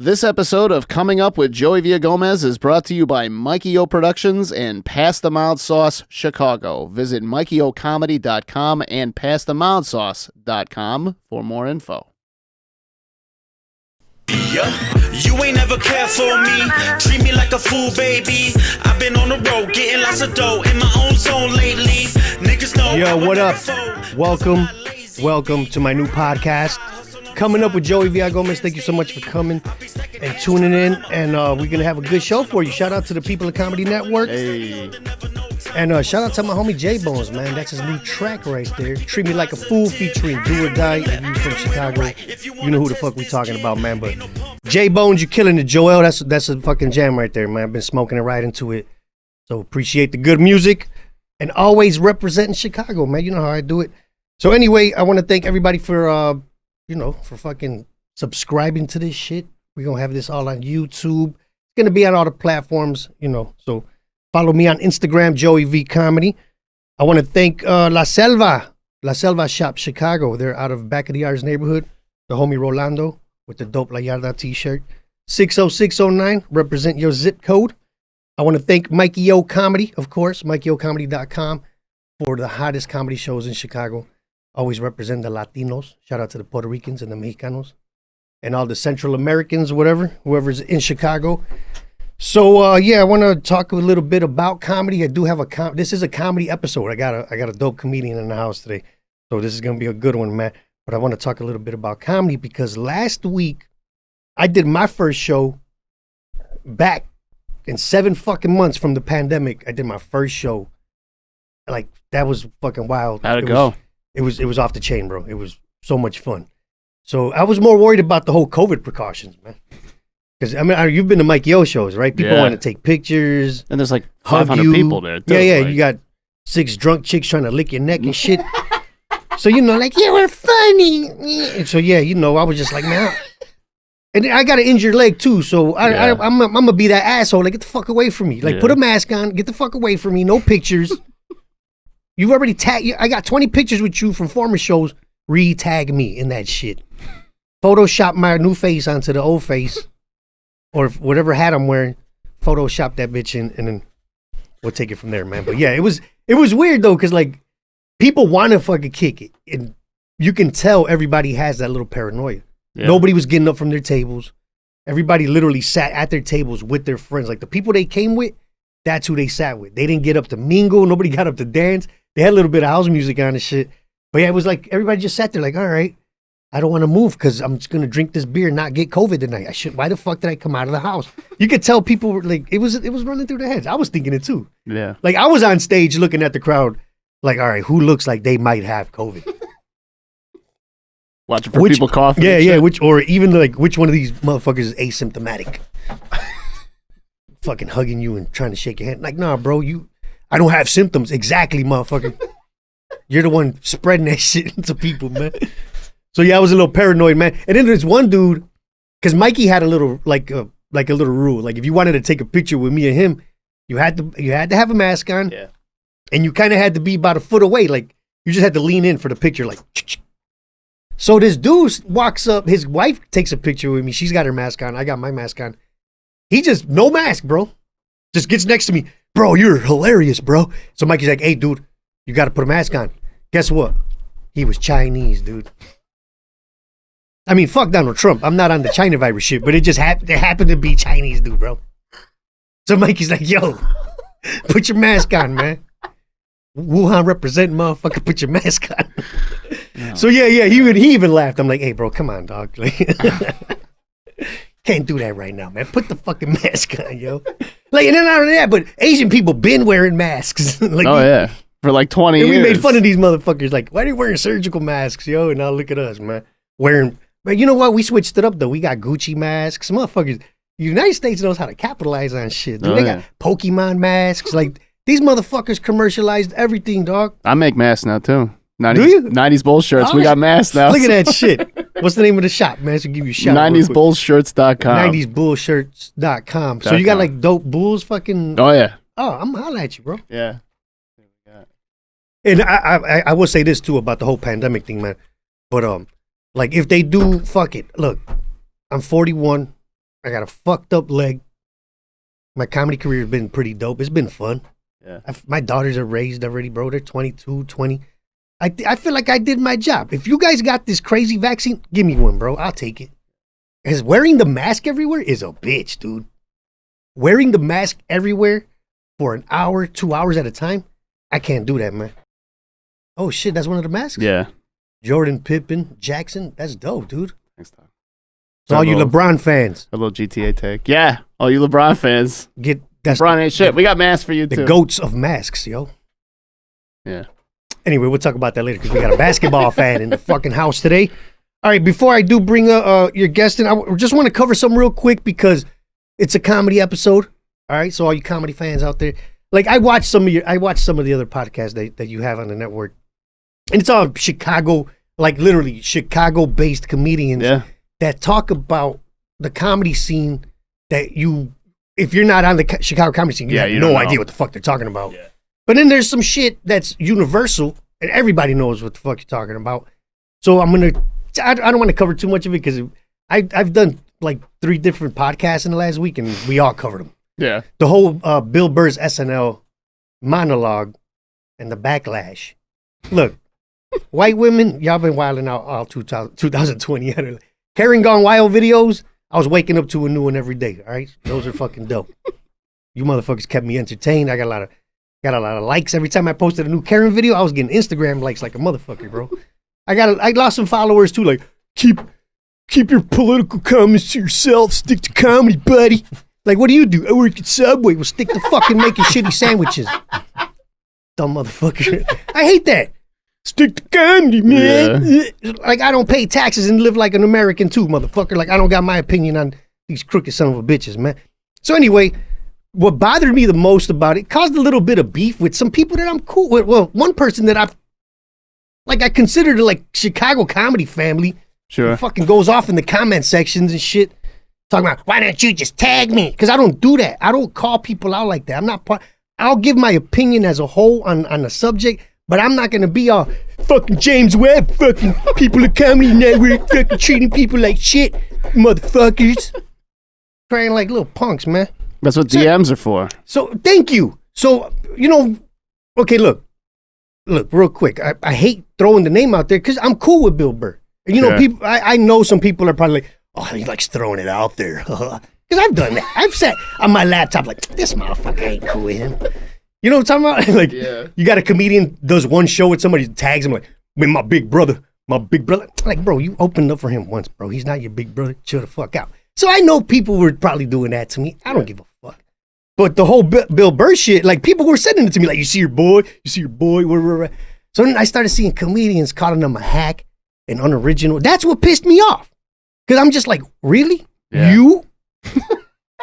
This episode of Coming Up with Joey Villagomez is brought to you by Mikey O Productions and Pass the Mild Sauce Chicago. Visit MikeyOComedy.com and PassTheMildSauce.com for more info. You ain't never cared for me. Treat me like a fool, baby. I've been on the road getting lots of dough in my own zone lately. Niggas know. Yo, what up? Welcome to my new podcast. Coming Up with Joey Villagomez. Thank you so much for coming and tuning in. And we're going to have a good show for you. Shout out to the people of Comedy Network. Hey. And shout out to my homie J Bones, man. That's his new track right there. Treat Me Like a Fool featuring Do or Die. If you from Chicago, you know who the fuck we talking about, man. But J Bones, you killing it, Joel. That's a fucking jam right there, man. I've been smoking it right into it. So appreciate the good music and always representing Chicago, man. You know how I do it. So anyway, I want to thank everybody for for fucking subscribing to this shit. We're going to have this all on YouTube. It's going to be on all the platforms, so follow me on Instagram, Joey V Comedy. I want to thank La Selva Shop Chicago. They're out of Back of the Yards neighborhood. The homie Rolando with the dope La Yarda t-shirt. 60609, represent your zip code. I want to thank Mikey O Comedy, of course, MikeyOComedy.com for the hottest comedy shows in Chicago. Always represent the Latinos. Shout out to the Puerto Ricans and the Mexicanos and all the Central Americans, whoever's in Chicago. So, I want to talk a little bit about comedy. I do have this is a comedy episode. I got a dope comedian in the house today. So this is going to be a good one, man. But I want to talk a little bit about comedy because last week I did my first show back in 7 fucking months from the pandemic. I did my first show. Like, that was fucking wild. How'd it go? It was off the chain, bro. It was so much fun. So I was more worried about the whole COVID precautions, man. Because, you've been to Mikey O shows, right? People want to take pictures. And there's like 500 people there, too. Yeah, you got 6 drunk chicks trying to lick your neck and shit. So, we're funny. And so, I was just like, man. And I got an injured leg, too. So I'm going to be that asshole. Like, get the fuck away from me. Like, put a mask on. Get the fuck away from me. No pictures. You've already tagged. I got 20 pictures with you from former shows. Re-tag me in that shit. Photoshop my new face onto the old face. Or whatever hat I'm wearing. Photoshop that bitch in, and then we'll take it from there, man. But yeah, it was weird, though, because, like, people want to fucking kick it. And you can tell everybody has that little paranoia. Yeah. Nobody was getting up from their tables. Everybody literally sat at their tables with their friends. Like, the people they came with, that's who they sat with. They didn't get up to mingle. Nobody got up to dance. They had a little bit of house music on and shit. But yeah, it was like everybody just sat there like, all right, I don't want to move because I'm just going to drink this beer and not get COVID tonight. Why the fuck did I come out of the house? You could tell people were like, it was running through their heads. I was thinking it too. Yeah. Like, I was on stage looking at the crowd like, all right, who looks like they might have COVID? Watching for people coughing. Yeah. Which one of these motherfuckers is asymptomatic? Fucking hugging you and trying to shake your hand. Like, nah, bro, I don't have symptoms. Exactly, motherfucker. You're the one spreading that shit to people, man. So yeah, I was a little paranoid, man. And then there's one dude, because Mikey had a little like a little rule. Like, if you wanted to take a picture with me and him, you had to have a mask on. Yeah. And you kind of had to be about a foot away. Like, you just had to lean in for the picture, like. So this dude walks up. His wife takes a picture with me. She's got her mask on. I got my mask on. He just, no mask, bro. Just gets next to me. Bro, you're hilarious, bro. So Mikey's like, hey, dude, you got to put a mask on. Guess what? He was Chinese, dude. I mean, fuck Donald Trump. I'm not on the China virus shit, but it just happened to be Chinese, dude, bro. So Mikey's like, yo, put your mask on, man. Wuhan represent, motherfucker, put your mask on. No. So yeah, he even laughed. I'm like, hey, bro, come on, dog. Can't do that right now, man. Put the fucking mask on, yo. Like, and then not only that, but Asian people been wearing masks. Like, yeah. For like 20 years. We made fun of these motherfuckers. Like, why are they wearing surgical masks, yo? And now look at us, man. But you know what? We switched it up, though. We got Gucci masks. Motherfuckers. The United States knows how to capitalize on shit. Dude, they got Pokemon masks. Like, these motherfuckers commercialized everything, dog. I make masks now, too. 90s, do you? 90s Bulls shirts. We got masks now. Look at that shit. What's the name of the shop, man? So give you a shout. 90sbullshirts.com. 90sbullshirts.com. So you got like dope bulls fucking. Oh, yeah. Oh, I'm holla at you, bro. Yeah. And I will say this, too, about the whole pandemic thing, man. But, like, if they do, fuck it. Look, I'm 41. I got a fucked up leg. My comedy career has been pretty dope. It's been fun. Yeah. My daughters are raised already, bro. They're 22, 20. I feel like I did my job. If you guys got this crazy vaccine, give me one, bro. I'll take it. Because wearing the mask everywhere is a bitch, dude. Wearing the mask everywhere for an hour, 2 hours at a time, I can't do that, man. Oh, shit, that's one of the masks? Yeah. Jordan, Pippen, Jackson. That's dope, dude. Thanks, Tom. So all you LeBron fans. A little GTA take. Yeah. All you LeBron fans. That's LeBron ain't shit. We got masks for you, too. The goats of masks, yo. Yeah. Anyway, we'll talk about that later because we got a basketball fan in the fucking house today. All right, before I do bring your guest in, I just want to cover something real quick because it's a comedy episode. All right, so all you comedy fans out there, like I watched some of the other podcasts that you have on the network, and it's all Chicago, like literally Chicago-based comedians that talk about the comedy scene that if you're not on the Chicago comedy scene, you have no idea what the fuck they're talking about. Yeah. But then there's some shit that's universal, and everybody knows what the fuck you're talking about. So I don't want to cover too much of it because I've done like 3 different podcasts in the last week, and we all covered them. Yeah. The whole Bill Burr's SNL monologue and the backlash. Look, white women, y'all been wilding out all 2020. Karen Gone Wild videos, I was waking up to a new one every day, all right? Those are fucking dope. You motherfuckers kept me entertained. I got a lot of likes. Every time I posted a new Karen video, I was getting Instagram likes like a motherfucker, bro. I lost some followers too, like, keep your political comments to yourself, stick to comedy, buddy. Like, what do? I work at Subway. Well, stick to fucking making shitty sandwiches. Dumb motherfucker. I hate that. Stick to comedy, man. Yeah. Like, I don't pay taxes and live like an American too, motherfucker. Like, I don't got my opinion on these crooked son of a bitches, man. So anyway, what bothered me the most about it caused a little bit of beef with some people that I'm cool with. Well, one person that I considered like Chicago comedy family. Sure. Fucking goes off in the comment sections and shit. Talking about, why don't you just tag me? Because I don't do that. I don't call people out like that. I'm not part. I'll give my opinion as a whole on the subject, but I'm not going to be all fucking James Webb, fucking people of Comedy Network, fucking treating people like shit, motherfuckers. Crying like little punks, man. That's what DMs are for. So, thank you. So, okay, look, real quick. I hate throwing the name out there because I'm cool with Bill Burr. And, people. I know some people are probably like, oh, he likes throwing it out there. Because I've done that. I've sat on my laptop like, this motherfucker ain't cool with him. You know what I'm talking about? Like, you got a comedian does one show with somebody, tags him like, with my big brother. Like, bro, you opened up for him once, bro. He's not your big brother. Chill the fuck out. So I know people were probably doing that to me. I don't give a fuck. But the whole Bill Burr shit, like, people were sending it to me like, you see your boy. So then I started seeing comedians calling him a hack and unoriginal. That's what pissed me off. Because I'm just like, really? Yeah. You?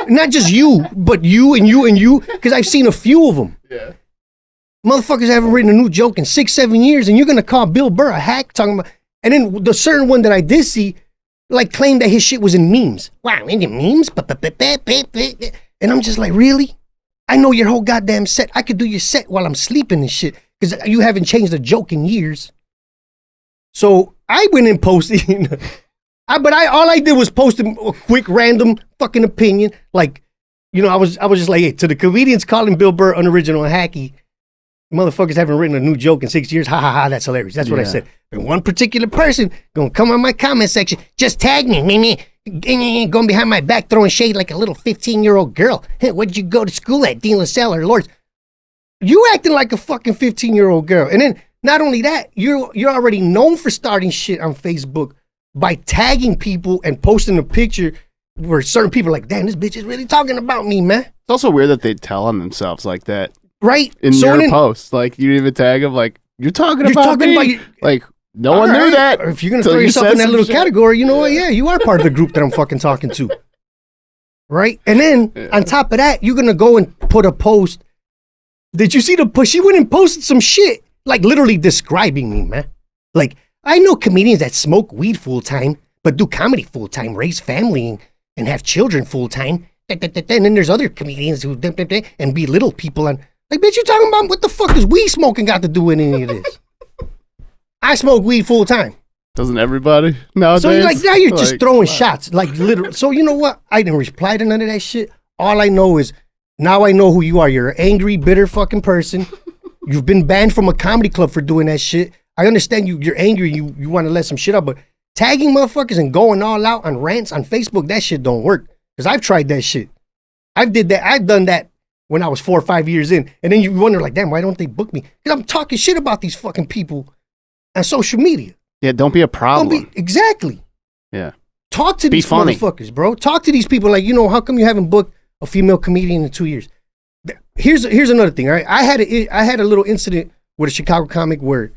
Not just you, but you and you and you. Because I've seen a few of them. Yeah. Motherfuckers haven't written a new joke in 6-7 years, and you're going to call Bill Burr a hack talking about... And then the certain one that I did see, like, claimed that his shit was in memes. Wow, in memes? And I'm just like, really? I know your whole goddamn set. I could do your set while I'm sleeping and shit. Because you haven't changed a joke in years. So I went and posted... all I did was post a quick random fucking opinion. Like, I was just like, hey, to the comedians calling Bill Burr unoriginal and hacky, motherfuckers haven't written a new joke in 6 years. Ha ha ha, that's hilarious. That's what I said. And one particular person gonna come on my comment section, just tag me, going behind my back throwing shade like a little 15-year-old girl. Hey, what'd you go to school at? Dean LaSalle or Lords? You acting like a fucking 15-year-old girl. And then not only that, you're already known for starting shit on Facebook by tagging people and posting a picture where certain people are like, damn, this bitch is really talking about me, man. It's also weird that they tell on themselves like that. Right. In your post. Like, you even tag them like, you're talking about me. Like, no one knew that. Or if you're going to throw yourself in that little category, you know what? Yeah, you are part of the group that I'm fucking talking to. Right? And then, on top of that, you're going to go and put a post. Did you see the post? She went and posted some shit, like literally describing me, man. Like, I know comedians that smoke weed full-time, but do comedy full-time, raise family, and have children full-time. And then there's other comedians who and belittle people on, like, bitch, you talking about what the fuck is weed smoking got to do with any of this? I smoke weed full-time. Doesn't everybody nowadays? So now you're just throwing shots, like literally. So you know what? I didn't reply to none of that shit. All I know is now I know who you are. You're an angry, bitter fucking person. You've been banned from a comedy club for doing that shit. I understand you're angry. You want to let some shit out, but tagging motherfuckers and going all out on rants on Facebook, that shit don't work. Because I've tried that shit. I've done that when I was 4 or 5 years in. And then you wonder, like, damn, why don't they book me? Because I'm talking shit about these fucking people on social media. Yeah, don't be a problem. Exactly. Yeah. Talk to these motherfuckers, bro. Talk to these people like, how come you haven't booked a female comedian in 2 years? Here's another thing, all right? I had a little incident with a Chicago comic where,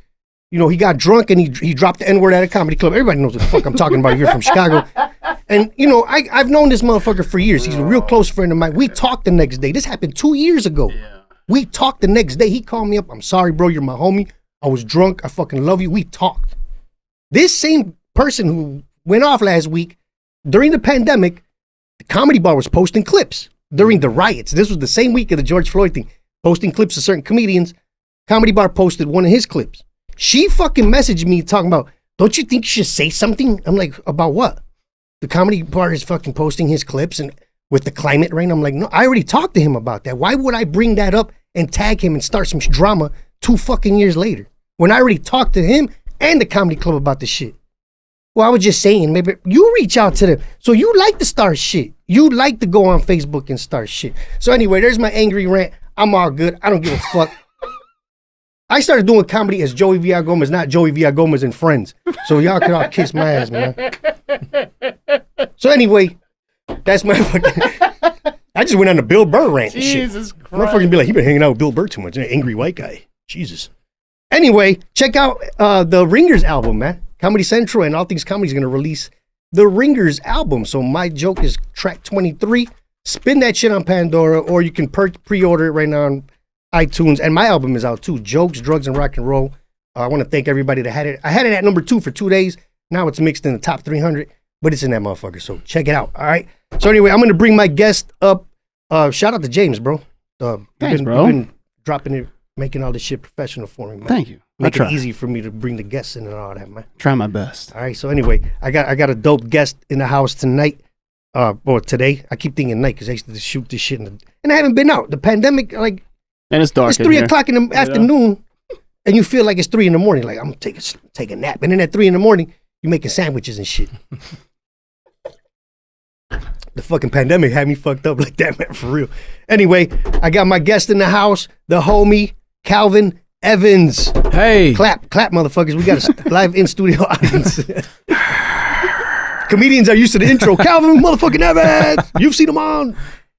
he got drunk and he dropped the N-word at a comedy club. Everybody knows what the fuck I'm talking about. You're from Chicago. And, I've known this motherfucker for years. He's a real close friend of mine. We talked the next day. This happened 2 years ago. Yeah. We talked the next day. He called me up. I'm sorry, bro. You're my homie. I was drunk. I fucking love you. We talked. This same person who went off last week, during the pandemic, the Comedy Bar was posting clips during the riots. This was the same week of the George Floyd thing, posting clips of certain comedians. Comedy Bar posted one of his clips. She fucking messaged me talking about, don't you think you should say something? I'm like, about what? The Comedy Bar is fucking posting his clips and with the climate right now. I'm like, no, I already talked to him about that. Why would I bring that up and tag him and start some drama 2 fucking years later when I already talked to him and the comedy club about the shit? Well, I was just saying, maybe you reach out to them. So you like to start shit. You like to go on Facebook and start shit. So anyway, there's my angry rant. I'm all good. I don't give a fuck. I started doing comedy as Joey Villagomez, not Joey Villagomez and Friends. So y'all can all kiss my ass, man. So anyway, that's my fucking... I just went on the Bill Burr rant and shit. Jesus Christ. Motherfuckers be like, he been hanging out with Bill Burr too much. An angry white guy. Jesus. Anyway, check out the Ringers album, man. Comedy Central and All Things Comedy is going to release the Ringers album. So My Joke is track 23. Spin that shit on Pandora, or you can pre-order it right now on iTunes. And my album is out too. Jokes, Drugs, and Rock and Roll. I want to thank everybody that had it. I had it at number 2 for 2 days. Now it's mixed in the top 300, but it's in that motherfucker. So check it out. All right. So anyway, I'm going to bring my guest up. Shout out to James, bro. Thanks, bro. You've been dropping it, making all this shit professional for me, man. Thank you. Make it easy for me to bring the guests in and all that, man. Try my best. All right. So anyway, I got a dope guest in the house tonight. Or today. I keep thinking night because I used to shoot this shit and I haven't been out. The pandemic, like, and it's dark. It's 3 o'clock in the afternoon, and you feel like it's 3 in the morning. Like, I'm gonna take a nap, and then at 3 in the morning, you're making sandwiches and shit. The fucking pandemic had me fucked up like that, man, for real. Anyway, I got my guest in the house, the homie Calvin Evans. Hey, clap, motherfuckers! We got a live in studio audience. Comedians are used to the intro. Calvin motherfucking Evans. You've seen him on.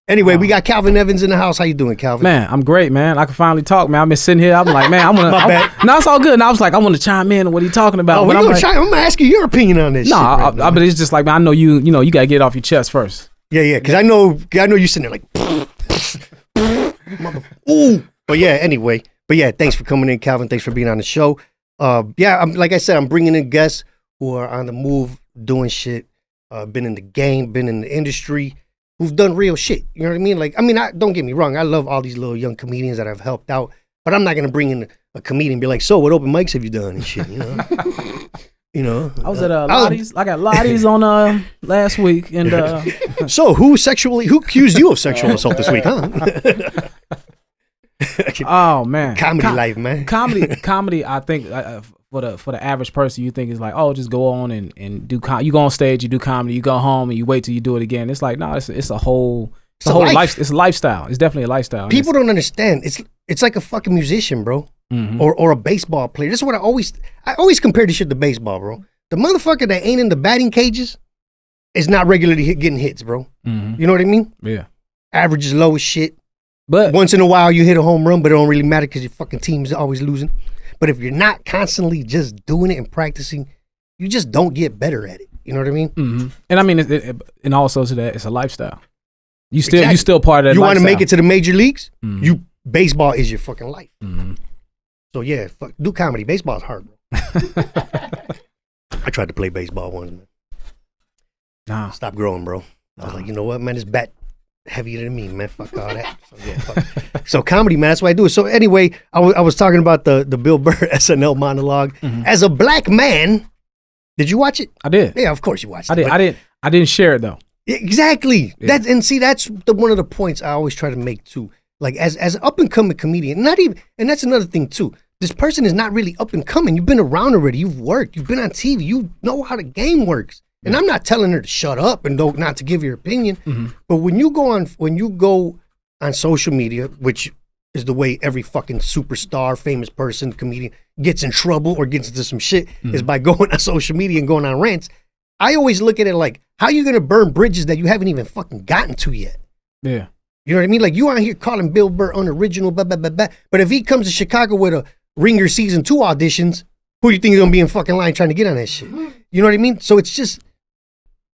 Anyway, we got Calvin Evans in the house. How you doing, Calvin? Man, I'm great, man. I can finally talk, man. I've been sitting here. I'm like, man, My bad. No, it's all good. And I was like, I want to chime in on what he's talking about. Oh, but I'm like, gonna ask you your opinion on this. No, but it's just like, man, I know you got to get it off your chest first. Yeah, because I know you sitting there like, ooh. But yeah, anyway. But yeah, thanks for coming in, Calvin. Thanks for being on the show. Like I said, I'm bringing in guests who are on the move, doing shit, been in the game, been in the industry, who've done real shit. You know what I mean? Like, don't get me wrong. I love all these little young comedians that I've helped out, but I'm not going to bring in a comedian and be like, so what open mics have you done and shit, you know? I was at Lottie's. I got Lottie's on last week. And so who accused you of sexual assault this week, huh? Oh, man. Comedy life, man. Comedy, I think, for the average person, you think is like, oh, just go on and do you go on stage, you do comedy, you go home and you wait till you do it again. It's like, no, it's a whole life. It's a lifestyle. It's definitely a lifestyle. People don't understand. It's like a fucking musician, bro. Mm-hmm. Or a baseball player. This is what I always compare this shit to baseball, bro. The motherfucker that ain't in the batting cages is not regularly getting hits, bro. Mm-hmm. You know what I mean? Yeah. Average is low as shit. But once in a while you hit a home run, but it don't really matter because your fucking team's always losing. But if you're not constantly just doing it and practicing, you just don't get better at it. You know what I mean? Mm-hmm. And I mean, and also to that, it's a lifestyle. You still part of that. You want to make it to the major leagues? Mm-hmm. Baseball is your fucking life. Mm-hmm. So yeah, do comedy. Baseball's hard, bro. I tried to play baseball once, man. Nah. Stop growing, bro. I was like, you know what, man? This bat heavier than me, man. Fuck all that. So, yeah, fuck. So comedy, man. That's why I do it. So anyway, I was talking about the Bill Burr SNL monologue. Mm-hmm. As a black man, Did you watch it? I did. Yeah, of course you watched it. I didn't share it though. Exactly. Yeah. That's one of the points I always try to make too. Like as an up and coming comedian, and that's another thing too. This person is not really up and coming. You've been around already. You've worked. You've been on TV. You know how the game works. And I'm not telling her to shut up and not to give your opinion. Mm-hmm. But when you go on social media, which is the way every fucking superstar, famous person, comedian gets in trouble or gets into some shit, is by going on social media and going on rants. I always look at it like, how are you going to burn bridges that you haven't even fucking gotten to yet? Yeah. You know what I mean? Like, you out here calling Bill Burr unoriginal, blah, blah, blah, blah. But if he comes to Chicago with a Ringer season 2 auditions, who do you think is going to be in fucking line trying to get on that shit? You know what I mean? So it's just,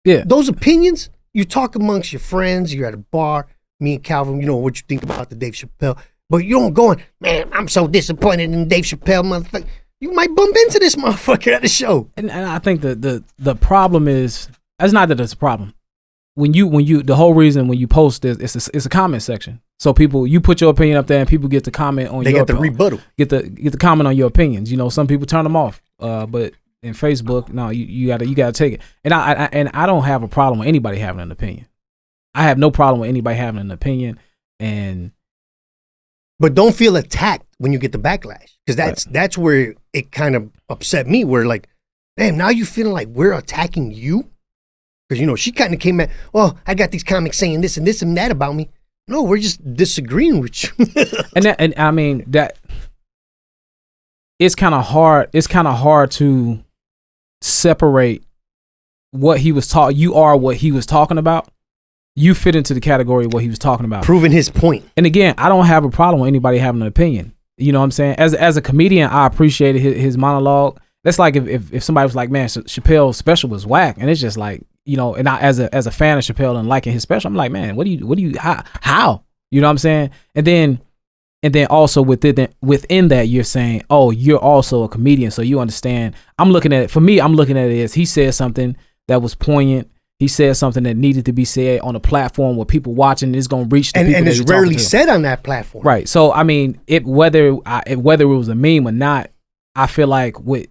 those opinions, you talk amongst your friends, you're at a bar, me and Calvin, you know what you think about the Dave Chappelle. But you don't go on, man, I'm so disappointed in Dave Chappelle, motherfucker. You might bump into this motherfucker at the show. And I think the problem is, it's not that it's a problem. When you the whole reason when you post this, it's a comment section. So you put your opinion up there and people get to comment on they get the rebuttal. Get the comment on your opinions. You know, some people turn them off. But in Facebook, no, you gotta take it. And I don't have a problem with anybody having an opinion. I have no problem with anybody having an opinion, but don't feel attacked when you get the backlash, because that's where it kind of upset me. Where like, damn, now you feeling like we're attacking you, because you know she kind of came at, well, I got these comics saying this and this and that about me. No, we're just disagreeing with you. and I mean that it's kind of hard. It's kind of hard to separate what he was taught. You are what he was talking about. You fit into the category of what he was talking about. Proving his point. And again, I don't have a problem with anybody having an opinion. You know what I'm saying? As a comedian, I appreciated his monologue. That's like if somebody was like, man, Chappelle's special was whack. And it's just like, you know, and I, as a fan of Chappelle and liking his special, I'm like, man, what do you, how? You know what I'm saying? And then also within that, you're saying, oh, you're also a comedian. So you understand. I'm looking at it as he said something that was poignant. He said something that needed to be said on a platform where people watching is going to reach the people. And it's rarely said on that platform. Right. So, I mean, whether it was a meme or not, I feel like with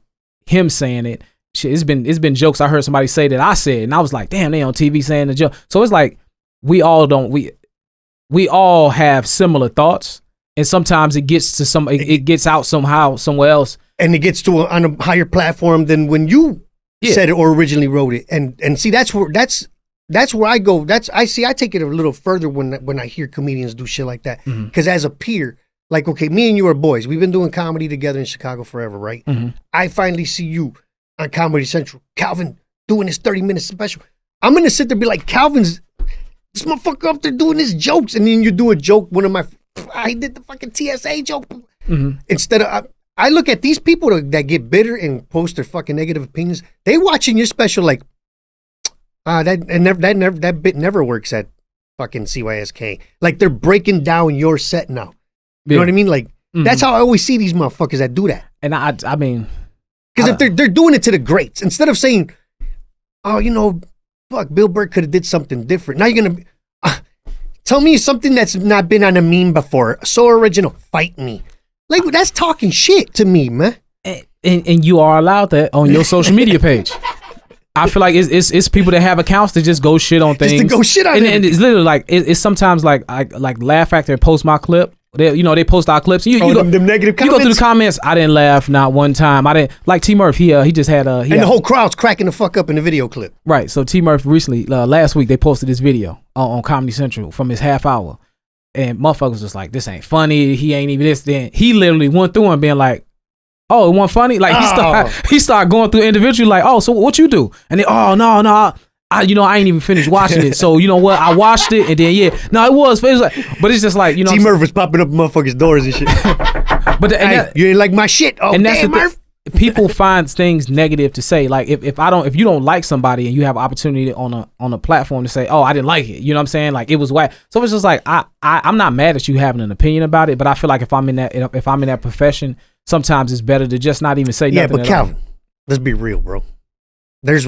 him saying it, shit, it's been jokes I heard somebody say that I said, and I was like, damn, they on TV saying the joke. So it's like we all have similar thoughts, and sometimes it gets to it gets out somehow somewhere else, and it gets to on a higher platform than when you said it or originally wrote it. And see, that's where I go. I take it a little further when I hear comedians do shit like that. Because as a peer, like, okay, me and you are boys. We've been doing comedy together in Chicago forever, right? I finally see you on Comedy Central, Calvin, doing this 30-minute special. I'm going to sit there and be like, Calvin's, this motherfucker up there doing his jokes. And then you do a joke, I did the fucking TSA joke. Instead of, I look at these people that get bitter and post their fucking negative opinions. They watching your special like, that bit never works at fucking CYSK. Like, they're breaking down your set now. You know what I mean? Like, that's how I always see these motherfuckers that do that. And I mean, because if they're doing it to the greats, instead of saying, oh, you know, fuck, Bill Burr could have did something different. Now you're gonna tell me something that's not been on a meme before. So original, fight me. Like, that's talking shit to me, man. And you are allowed that on your social media page. I feel like it's people that have accounts to just go shit on things. Just to go shit on and it's literally like it's sometimes like Laugh Factor post my clip. They post our clips. You go, them negative comments. You go through the comments. I didn't laugh not one time. I didn't like T Murph. He just had and the whole crowd's cracking the fuck up in the video clip. Right. So T Murph recently last week they posted this video on Comedy Central from his half hour. And motherfuckers was like, this ain't funny. He ain't even this. Then he literally went through and being like, oh, it wasn't funny. Like he started going through individually like, oh, so what you do? And then, oh, no, I ain't even finished watching it. So you know what? I watched it and then it was like, but it's just like, you know, T Murph was popping up motherfuckers' doors and shit. But you ain't like my shit. Oh, and damn, Murph. People find things negative to say. Like if you don't like somebody and you have an opportunity on a platform to say, oh, I didn't like it. You know what I'm saying? Like, it was whack. So it's just like I'm not mad at you having an opinion about it, but I feel like if I'm in that profession, sometimes it's better to just not even say nothing. Yeah, but Calvin, let's be real, bro. There's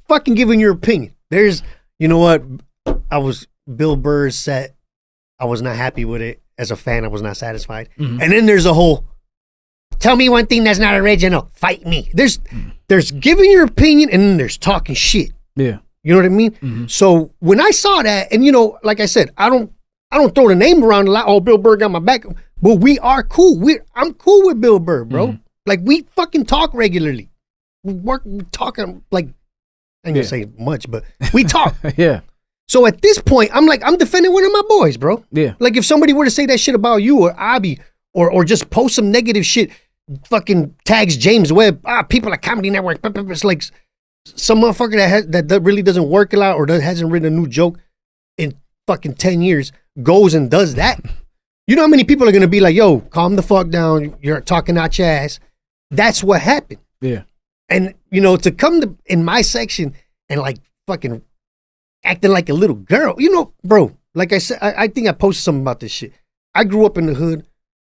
fucking giving your opinion. There's, you know what? I was Bill Burr's set. I was not happy with it. As a fan, I was not satisfied. And then there's a whole, tell me one thing that's not original. Fight me. There's giving your opinion and then there's talking shit. Yeah. You know what I mean? So when I saw that, and like I said, I don't throw the name around a lot. Oh, Bill Burr got my back. But we are cool. I'm cool with Bill Burr, bro. Like we fucking talk regularly. We talking like, I ain't gonna say much, but we talk. Yeah. So at this point, I'm defending one of my boys, bro. Yeah. Like if somebody were to say that shit about you or Abby or just post some negative shit, fucking tags James Webb, people at Comedy Network. It's like some motherfucker that really doesn't work a lot or hasn't written a new joke in fucking 10 years goes and does that. You know how many people are gonna be like, yo, calm the fuck down. You're talking out your ass. That's what happened. Yeah. And, to come in my section and like fucking acting like a little girl, bro, like I said, I think I posted something about this shit. I grew up in the hood,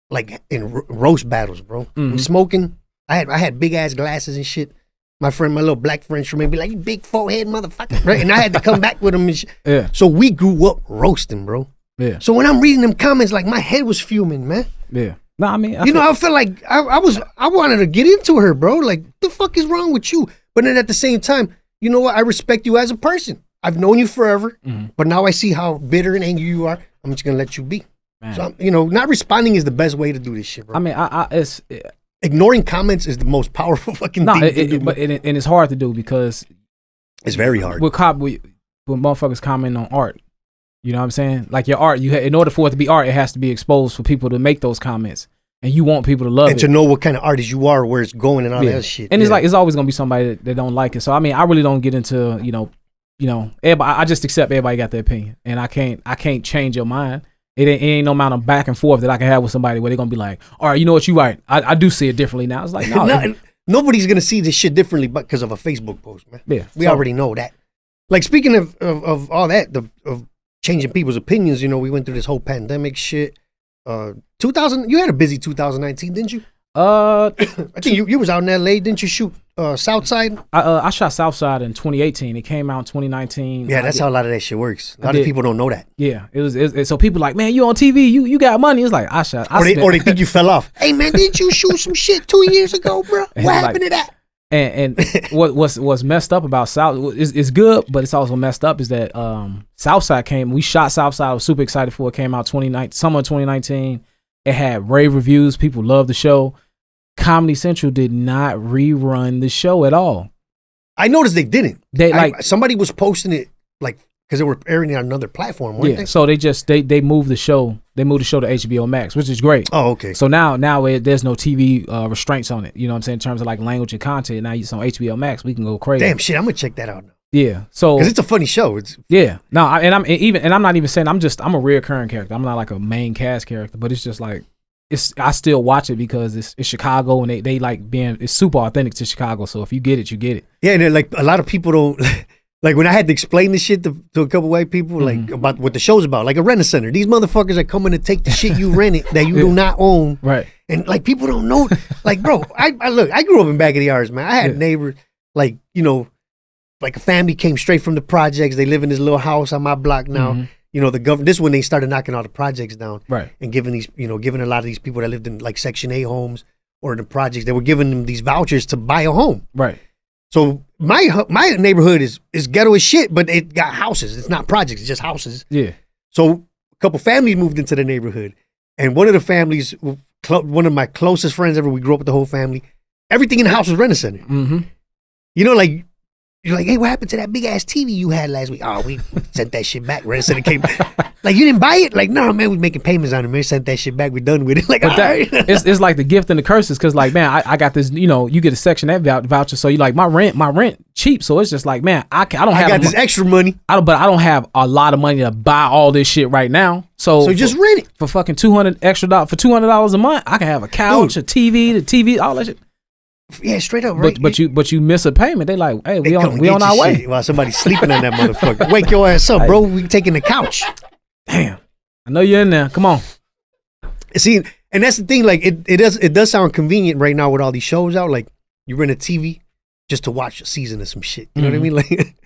like in roast battles, bro. Smoking. I had big ass glasses and shit. My little black friend from me be like, you big forehead motherfucker, right? And I had to come back with him and shit. Yeah. So we grew up roasting, bro. Yeah. So when I'm reading them comments, like my head was fuming, man. Yeah. No, I mean, I felt like I wanted to get into her, bro. Like, what the fuck is wrong with you? But then at the same time, you know what? I respect you as a person. I've known you forever, but now I see how bitter and angry you are. I'm just gonna let you be. Man. So, not responding is the best way to do this shit, bro. I mean, it's ignoring comments is the most powerful fucking thing to do. But it's hard to do because it's very hard. When motherfuckers comment on art, you know what I'm saying? Like your art, in order for it to be art, it has to be exposed for people to make those comments, and you want people to love it and to know what kind of artist you are, where it's going, and all that shit. And it's always gonna be somebody that don't like it. So I mean, I really don't get into everybody. I just accept everybody got their opinion, and I can't change your mind. It ain't no amount of back and forth that I can have with somebody where they're gonna be like, all right, you know what, you right. I do see it differently now. It's like, no. Nobody's gonna see this shit differently but because of a Facebook post, man. Yeah. We already know that. Like speaking of all that, of changing people's opinions, we went through this whole pandemic shit. 2000, you had a busy 2019, didn't you? I think you was out in LA, didn't you shoot Southside? I shot Southside in 2018. It came out in 2019. Yeah, that's how a lot of that shit works. A lot of people don't know that. Yeah, it was so people like, man, you on TV, you got money. It's like I shot. Or they think you fell off. Hey man, didn't you shoot some shit 2 years ago, bro? What happened to that? And what's messed up about South is good, but it's also messed up is that Southside came. We shot Southside. I was super excited for it. Came out summer 2019. It had rave reviews. People loved the show. Comedy Central did not rerun the show at all. I noticed they didn't. Somebody was posting it because they were airing it on another platform, weren't they? So they moved the show. They moved the show to HBO Max, which is great. Oh, okay. So now there's no TV restraints on it. You know what I'm saying? In terms of like language and content. Now it's on HBO Max. We can go crazy. Damn shit, I'm gonna check that out now. Yeah. So because it's a funny show. I'm not even saying I'm a reoccurring character. I'm not like a main cast character, but it's just like I still watch it because it's Chicago and they like it's super authentic to Chicago. So if you get it, you get it. Yeah, and like a lot of people don't like when I had to explain this shit to a couple white people, like about what the show's about, like a rent-a-center. These motherfuckers are coming to take the shit you rented that you do not own. Right. And like people don't know, like bro, I grew up in back of the yards, man. I had neighbors like like a family came straight from the projects. They live in this little house on my block now. The government. This is when they started knocking all the projects down, right? And giving a lot of these people that lived in like Section 8 homes or the projects, they were giving them these vouchers to buy a home, right? So my neighborhood is ghetto as shit, but it got houses. It's not projects; it's just houses. Yeah. So a couple families moved into the neighborhood, and one of the families, one of my closest friends ever, we grew up with the whole family. Everything in the house was rent-a-center. Like. You're like, hey, what happened to that big ass TV you had last week? Oh, we sent that shit back. Rent-a-center came. Like, you didn't buy it? Like, no, man, we making payments on it. Man, sent that shit back. We done with it. Like, it's like the gift and the curses because, like, man, I got this. You get a Section 8 voucher, so you like my rent cheap. So it's just like, man, I got this extra money. I don't have a lot of money to buy all this shit right now. So just rent it for fucking $200 a month. I can have a couch, a TV, the TV, all that shit. Yeah, straight up, right? But you miss a payment. They like, hey, we on our way. While somebody's sleeping on that motherfucker. Wake your ass up, bro. We taking the couch. Damn, I know you're in there. Come on. See, and that's the thing. Like, it does sound convenient right now with all these shows out. Like, you rent a TV just to watch a season of some shit. You know what I mean? Like,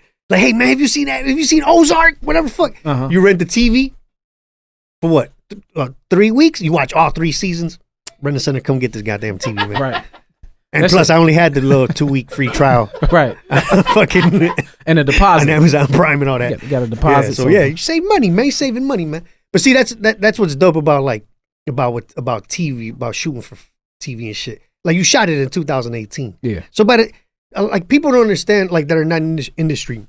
hey man, have you seen that? Have you seen Ozark? Whatever the fuck. You rent the TV for what? 3 weeks? You watch all 3 seasons. Brendan Center, come get this goddamn TV, man. Right. And plus, I only had the little 2-week free trial. Right. Fucking. And a deposit. On Amazon Prime and all that. You got a deposit. Yeah, so yeah, you save money, man. You saving money, man. But see, that's what's dope about about TV, about shooting for TV and shit. Like you shot it in 2018. Yeah. So, but like people don't understand, like that are not in this industry.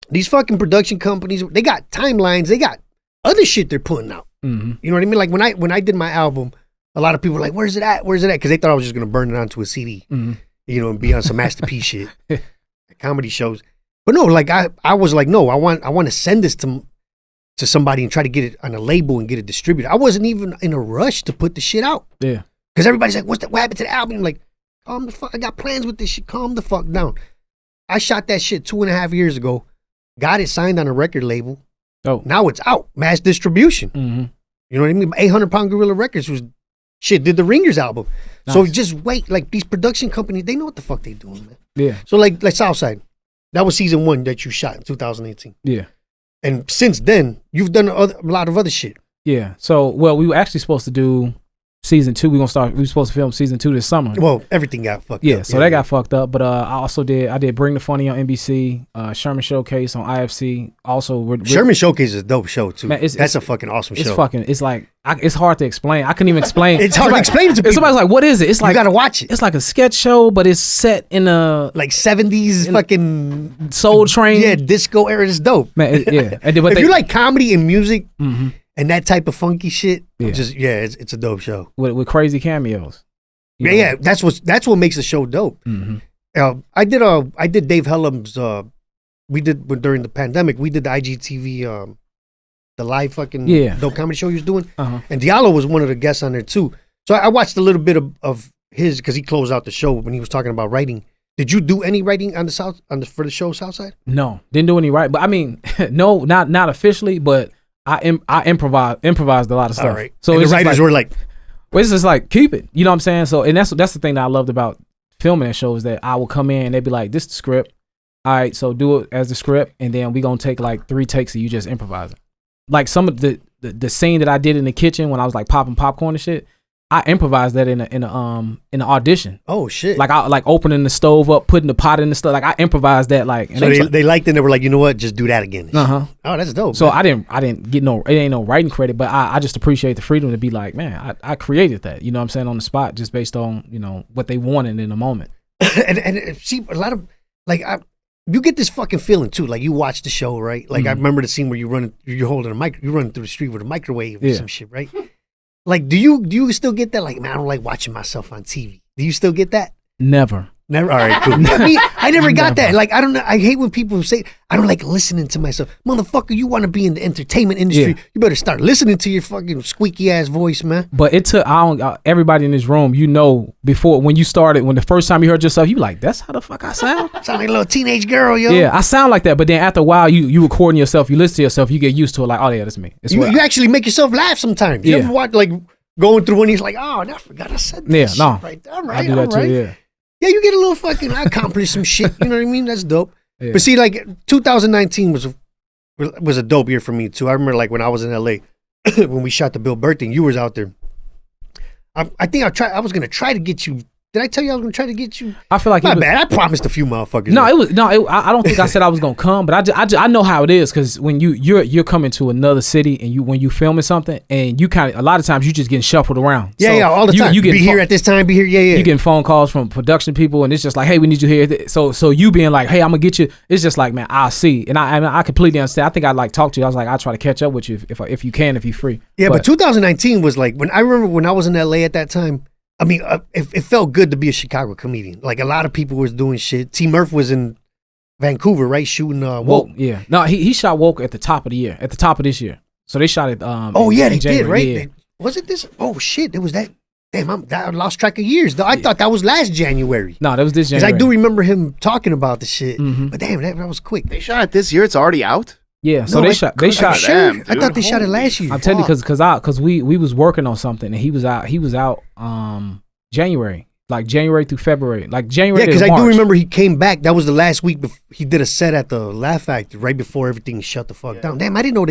These fucking production companies, they got timelines. They got other shit they're putting out. Mm-hmm. You know what I mean? Like when I did my album, a lot of people were like, "Where's it at? Where's it at?" Because they thought I was just gonna burn it onto a CD, you know, and be on some masterpiece shit, comedy shows. But no, like I was like, no, I want to send this to somebody and try to get it on a label and get it distributed. I wasn't even in a rush to put the shit out. Yeah. Because everybody's like, what happened to the album? I'm like, calm the fuck. I got plans with this shit. Calm the fuck down. I shot that shit 2.5 years ago. Got it signed on a record label. Oh. Now it's out. Mass distribution. Mm-hmm. You know what I mean? 800 Pound Gorilla Records was shit. Did the Ringers album. Nice. So just wait. Like these production companies, they know what the fuck they doing, man. Yeah. So like Southside, that was season 1 that you shot in 2018. Yeah. And since then, you've done a lot of other shit. Yeah. So, well, we were actually supposed to do season 2. We were supposed to film season 2 this summer. Well, everything got fucked up. Yeah, so that got fucked up. But I did Bring the Funny on NBC, Sherman Showcase on IFC. Also, Sherman Showcase is a dope show too. Man, that's a fucking awesome show. It's like it's hard to explain. I couldn't even explain. It's hard to explain to people. Somebody's like, "What is it?" It's like you gotta watch it. It's like a sketch show, but it's set in a like 70s fucking Soul Train. Yeah, disco era. It's dope. Man, yeah. And if you like comedy and music. Mm-hmm. And that type of funky shit, it's a dope show with crazy cameos. Yeah, that's what makes the show dope. Mm-hmm. I did Dave Hellum's. We did during the pandemic. We did the IGTV, the live fucking dope comedy show he was doing, and Diallo was one of the guests on there too. So I watched a little bit of his because he closed out the show when he was talking about writing. Did you do any writing on for the show Southside? No, didn't do any writing. But I mean, no, not officially, but. I improvised a lot of stuff. All right. So and the writers were like, well, it's just like keep it. You know what I'm saying? So and that's the thing that I loved about filming that show is that I will come in and they'd be like, this is the script. All right, so do it as the script, and then we gonna take like 3 takes of you just improvising. Like some of the scene that I did in the kitchen when I was like popping popcorn and shit. I improvised that in an audition. Oh shit! Like I opening the stove up, putting the pot in the stuff. Like I improvised that. Like and so they liked it. And they were like, you know what? Just do that again. Oh, that's dope. So man. I didn't get it ain't no writing credit, but I just appreciate the freedom to be like, man, I created that. You know what I'm saying, on the spot, just based on what they wanted in the moment. and see a lot of like you get this fucking feeling too. Like you watch the show, right? Like I remember the scene where you're holding a mic, you're running through the street with a microwave or some shit, right? Like, do you still get that? Like, man, I don't like watching myself on TV. Do you still get that? Never. All right, cool. I never got that. Like, I don't know. I hate when people say, I don't like listening to myself. Motherfucker, you want to be in the entertainment industry. Yeah. You better start listening to your fucking squeaky ass voice, man. But it took, everybody in this room, before, when the first time you heard yourself, you be like, that's how the fuck I sound? Sound like a little teenage girl, yo. Yeah, I sound like that. But then after a while, you recording yourself, you listen to yourself, you get used to it. Like, oh yeah, that's me. You actually make yourself laugh sometimes. You ever watch, like, going through when he's like, oh, I forgot I said that shit right there. All right, I do that too, yeah. Yeah, you get a little fucking, I accomplished some shit. You know what I mean? That's dope. Yeah. But see, like 2019 was a dope year for me too. I remember like when I was in LA, when we shot the Bill Burr thing, you was out there. I think I was going to try to get you. Did I tell you I was going to try to get you? I feel like my bad. I promised a few motherfuckers. No, I don't think I said I was going to come, but I know how it is because when you're coming to another city and when you filming something and you kind of, a lot of times you just getting shuffled around. Yeah, all the time. You be here at this time, be here, yeah. You getting phone calls from production people and it's just like, hey, we need you here. So you being like, hey, I'm going to get you. It's just like, man, I'll see. And I completely understand. I think I'd like talk to you. I was like, I'll try to catch up with you if you can, if you're free. Yeah, but 2019 was like, I remember when I was in LA at that time, I mean, it felt good to be a Chicago comedian. Like a lot of people was doing shit. T. Murph was in Vancouver, right, shooting Woke. Yeah, no, he shot Woke at the top of the year, at the top of this year. So they shot it. They did, right? Yeah. Was it this? Oh shit, it was that. Damn, I lost track of years. Though I thought that was last January. No, that was this January. Because I do remember him talking about the shit. Mm-hmm. But damn, that was quick. They shot it this year. It's already out. Yeah, so they shot. Sure? Damn, I thought they shot it last year. I'm telling you, because we was working on something and he was out. January, like January through February, like January. Yeah, because I do remember he came back. That was the last week he did a set at the Laugh Factory right before everything shut the fuck down. Damn, I didn't know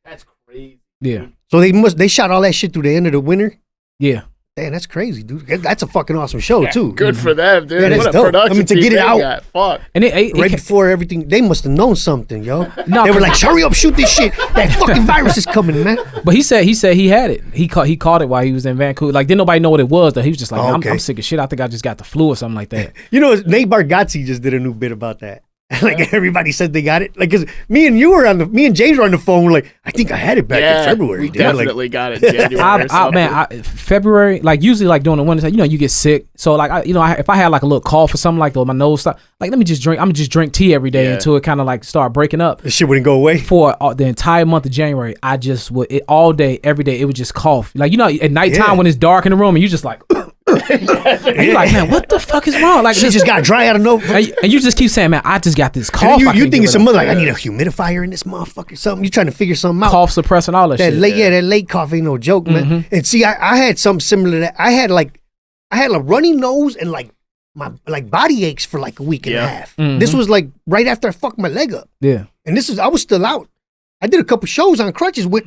That's crazy. Yeah. So they shot all that shit through the end of the winter. Yeah. Damn, that's crazy, dude. That's a fucking awesome show too. Good for them, dude. Yeah, that's what a dope. production I mean, to team get it they out. got. Fuck. And it Right before everything, they must have known something, yo. No, They were like, "Hurry up, shoot this shit! That fucking virus is coming, man." But he said he had it. He caught it while he was in Vancouver. Like, didn't nobody know what it was. Though he was just like, Oh, man, okay. I'm sick of shit. I think I just got the flu or something like that. You know, Nate Bargatze just did a new bit about that. Like everybody said they got it. Like, cause me and James were on the phone. We're like, I think I had it back in February. We dude. Like, definitely got it in January or something. February, like usually like during the winter, you know, you get sick. So like, if I had like a little cough or something like that, or my nose stopped, like let me just drink. I'm gonna just drink tea every day until it kind of like start breaking up. the shit wouldn't go away. For the entire month of January, I just would all day, every day. It would just cough. Like, you know, at nighttime when it's dark in the room and you just like, and you're like, man, what the fuck is wrong? Like, Shit just got dry out of nowhere. and you just keep saying, man, I just got this cough. And I you can't think get it's rid some of. other, like, I need a humidifier in this motherfucker, something. You're trying to figure something out. Cough suppressant, all that shit. That late cough ain't no joke, man. And see, I had something similar to that. I had a runny nose and like my body aches for like a week and a half. This was like right after I fucked my leg up. Yeah. And I was still out. I did a couple shows on crutches with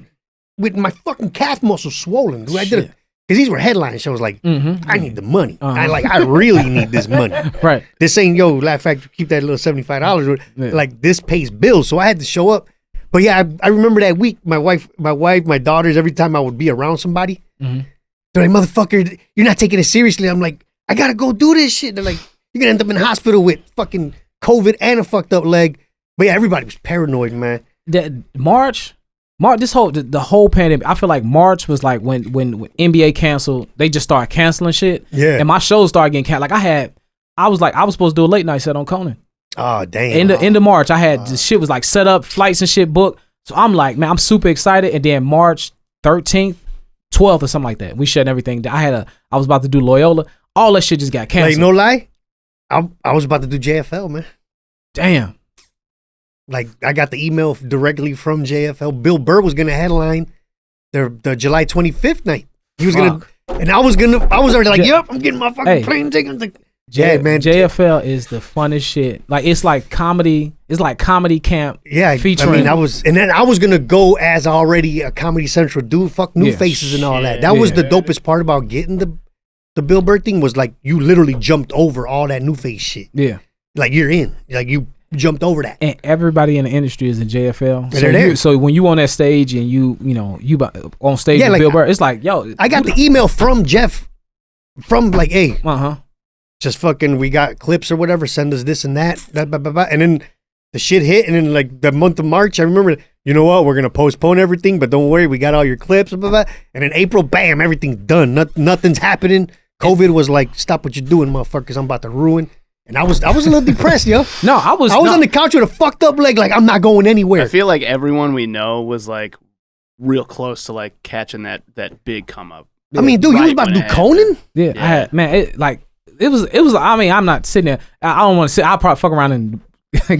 my fucking calf muscles swollen. Dude. I did because these were headline shows. Like, I need the money. I really need this money. Right. This ain't Laugh Factory. Keep that little $75. Like, this pays bills, so I had to show up. But yeah, I remember that week. My wife, my daughters. Every time I would be around somebody, they're like, "Motherfucker, you're not taking it seriously." I'm like, "I gotta go do this shit." They're like, "You're gonna end up in the hospital with fucking COVID and a fucked up leg." But yeah, everybody was paranoid, man. That March, the whole pandemic. I feel like March was like when NBA canceled. They just started canceling shit. Yeah. And my shows started getting canceled. Like I was supposed to do a late night set on Conan. Oh damn. End of March, I had the shit was like set up, flights and shit booked. So I'm like, man, I'm super excited. And then March 13th, 12th or something like that, we shut everything down. I was about to do Loyola. All that shit just got canceled. Like, no lie, I was about to do JFL, man. Damn. Like, I got the email directly from JFL. Bill Burr was gonna headline the July 25th night. He was gonna, and I was already like, yep, I'm getting my fucking plane ticket. Like, yeah, man. JFL is the funnest shit. Like, it's like comedy. It's like comedy camp. Yeah, featuring. I was gonna go as already a Comedy Central dude. Fuck New Faces and all that. That was the dopest part about getting the Bill Burr thing, was like you literally jumped over all that New Face shit. Yeah, like you're in. Like you jumped over that. And everybody in the industry is in JFL. So when you on that stage and you on stage with like, Bill Burr, it's like, yo. I got the email from Jeff, from like, hey, just fucking, we got clips or whatever, send us this and that, blah, blah, blah, blah. And then the shit hit, and then like the month of March, I remember, you know what, we're gonna postpone everything, but don't worry, we got all your clips, blah, blah, blah. And in April, bam, everything's done. Nothing's happening. COVID was like, stop what you're doing, motherfuckers, I'm about to ruin. And I was a little depressed, yo. No, I was on the couch with a fucked up leg, like I'm not going anywhere. I feel like everyone we know was like real close to like catching that big come up. I mean, dude, you was about to do Conan? Yeah, I had, man, it was. I mean, I'm not sitting there. I don't want to sit. I'll probably fuck around and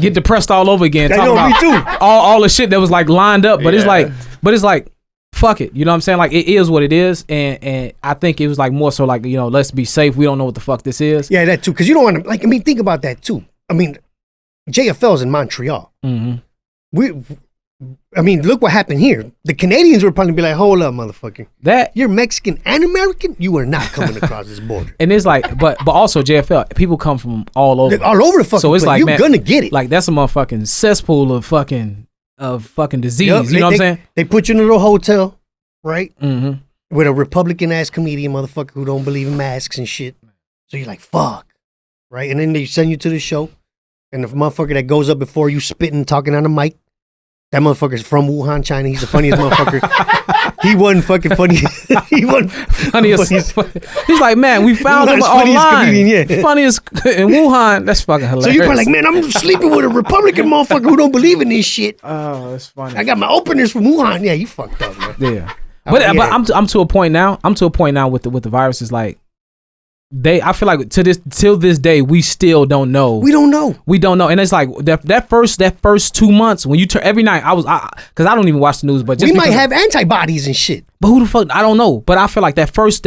get depressed all over again. I know, about me too. All the shit that was like lined up, but it's like, fuck it. You know what I'm saying? Like, it is what it is, and I think it was like more so like, you know, let's be safe. We don't know what the fuck this is. Yeah, that too. Because you don't want to, like, I mean, think about that too. I mean, JFL's in Montreal. I mean, look what happened here. The Canadians would probably be like, hold up, motherfucker. You're Mexican and American? You are not coming across this border. And it's like, but also JFL, people come from all over. They're all over the fucking so it's place. like, You're man, gonna get it. Like, that's a motherfucking cesspool of fucking disease. Yep, you know what I'm saying? They put you in a little hotel, right? Mm-hmm. With a Republican-ass comedian motherfucker who don't believe in masks and shit. So you're like, fuck. Right? And then they send you to the show. And the motherfucker that goes up before you spitting, talking on the mic, that motherfucker's from Wuhan, China. He's the funniest motherfucker. He wasn't fucking funny. He wasn't funniest. He's like, man, we found him online. Comedian, Funniest in Wuhan. That's fucking hilarious. So you're probably like, man, I'm sleeping with a Republican motherfucker who don't believe in this shit. Oh, that's funny. I got my openers from Wuhan. Yeah, you fucked up, man. Yeah. But I'm to a point now. I'm to a point now with the viruses. Like, I feel like till this day we still don't know. We don't know. And it's like that first 2 months when you turn every night. Because I don't even watch the news, but just we might have antibodies and shit. But who the fuck? I don't know. But I feel like that first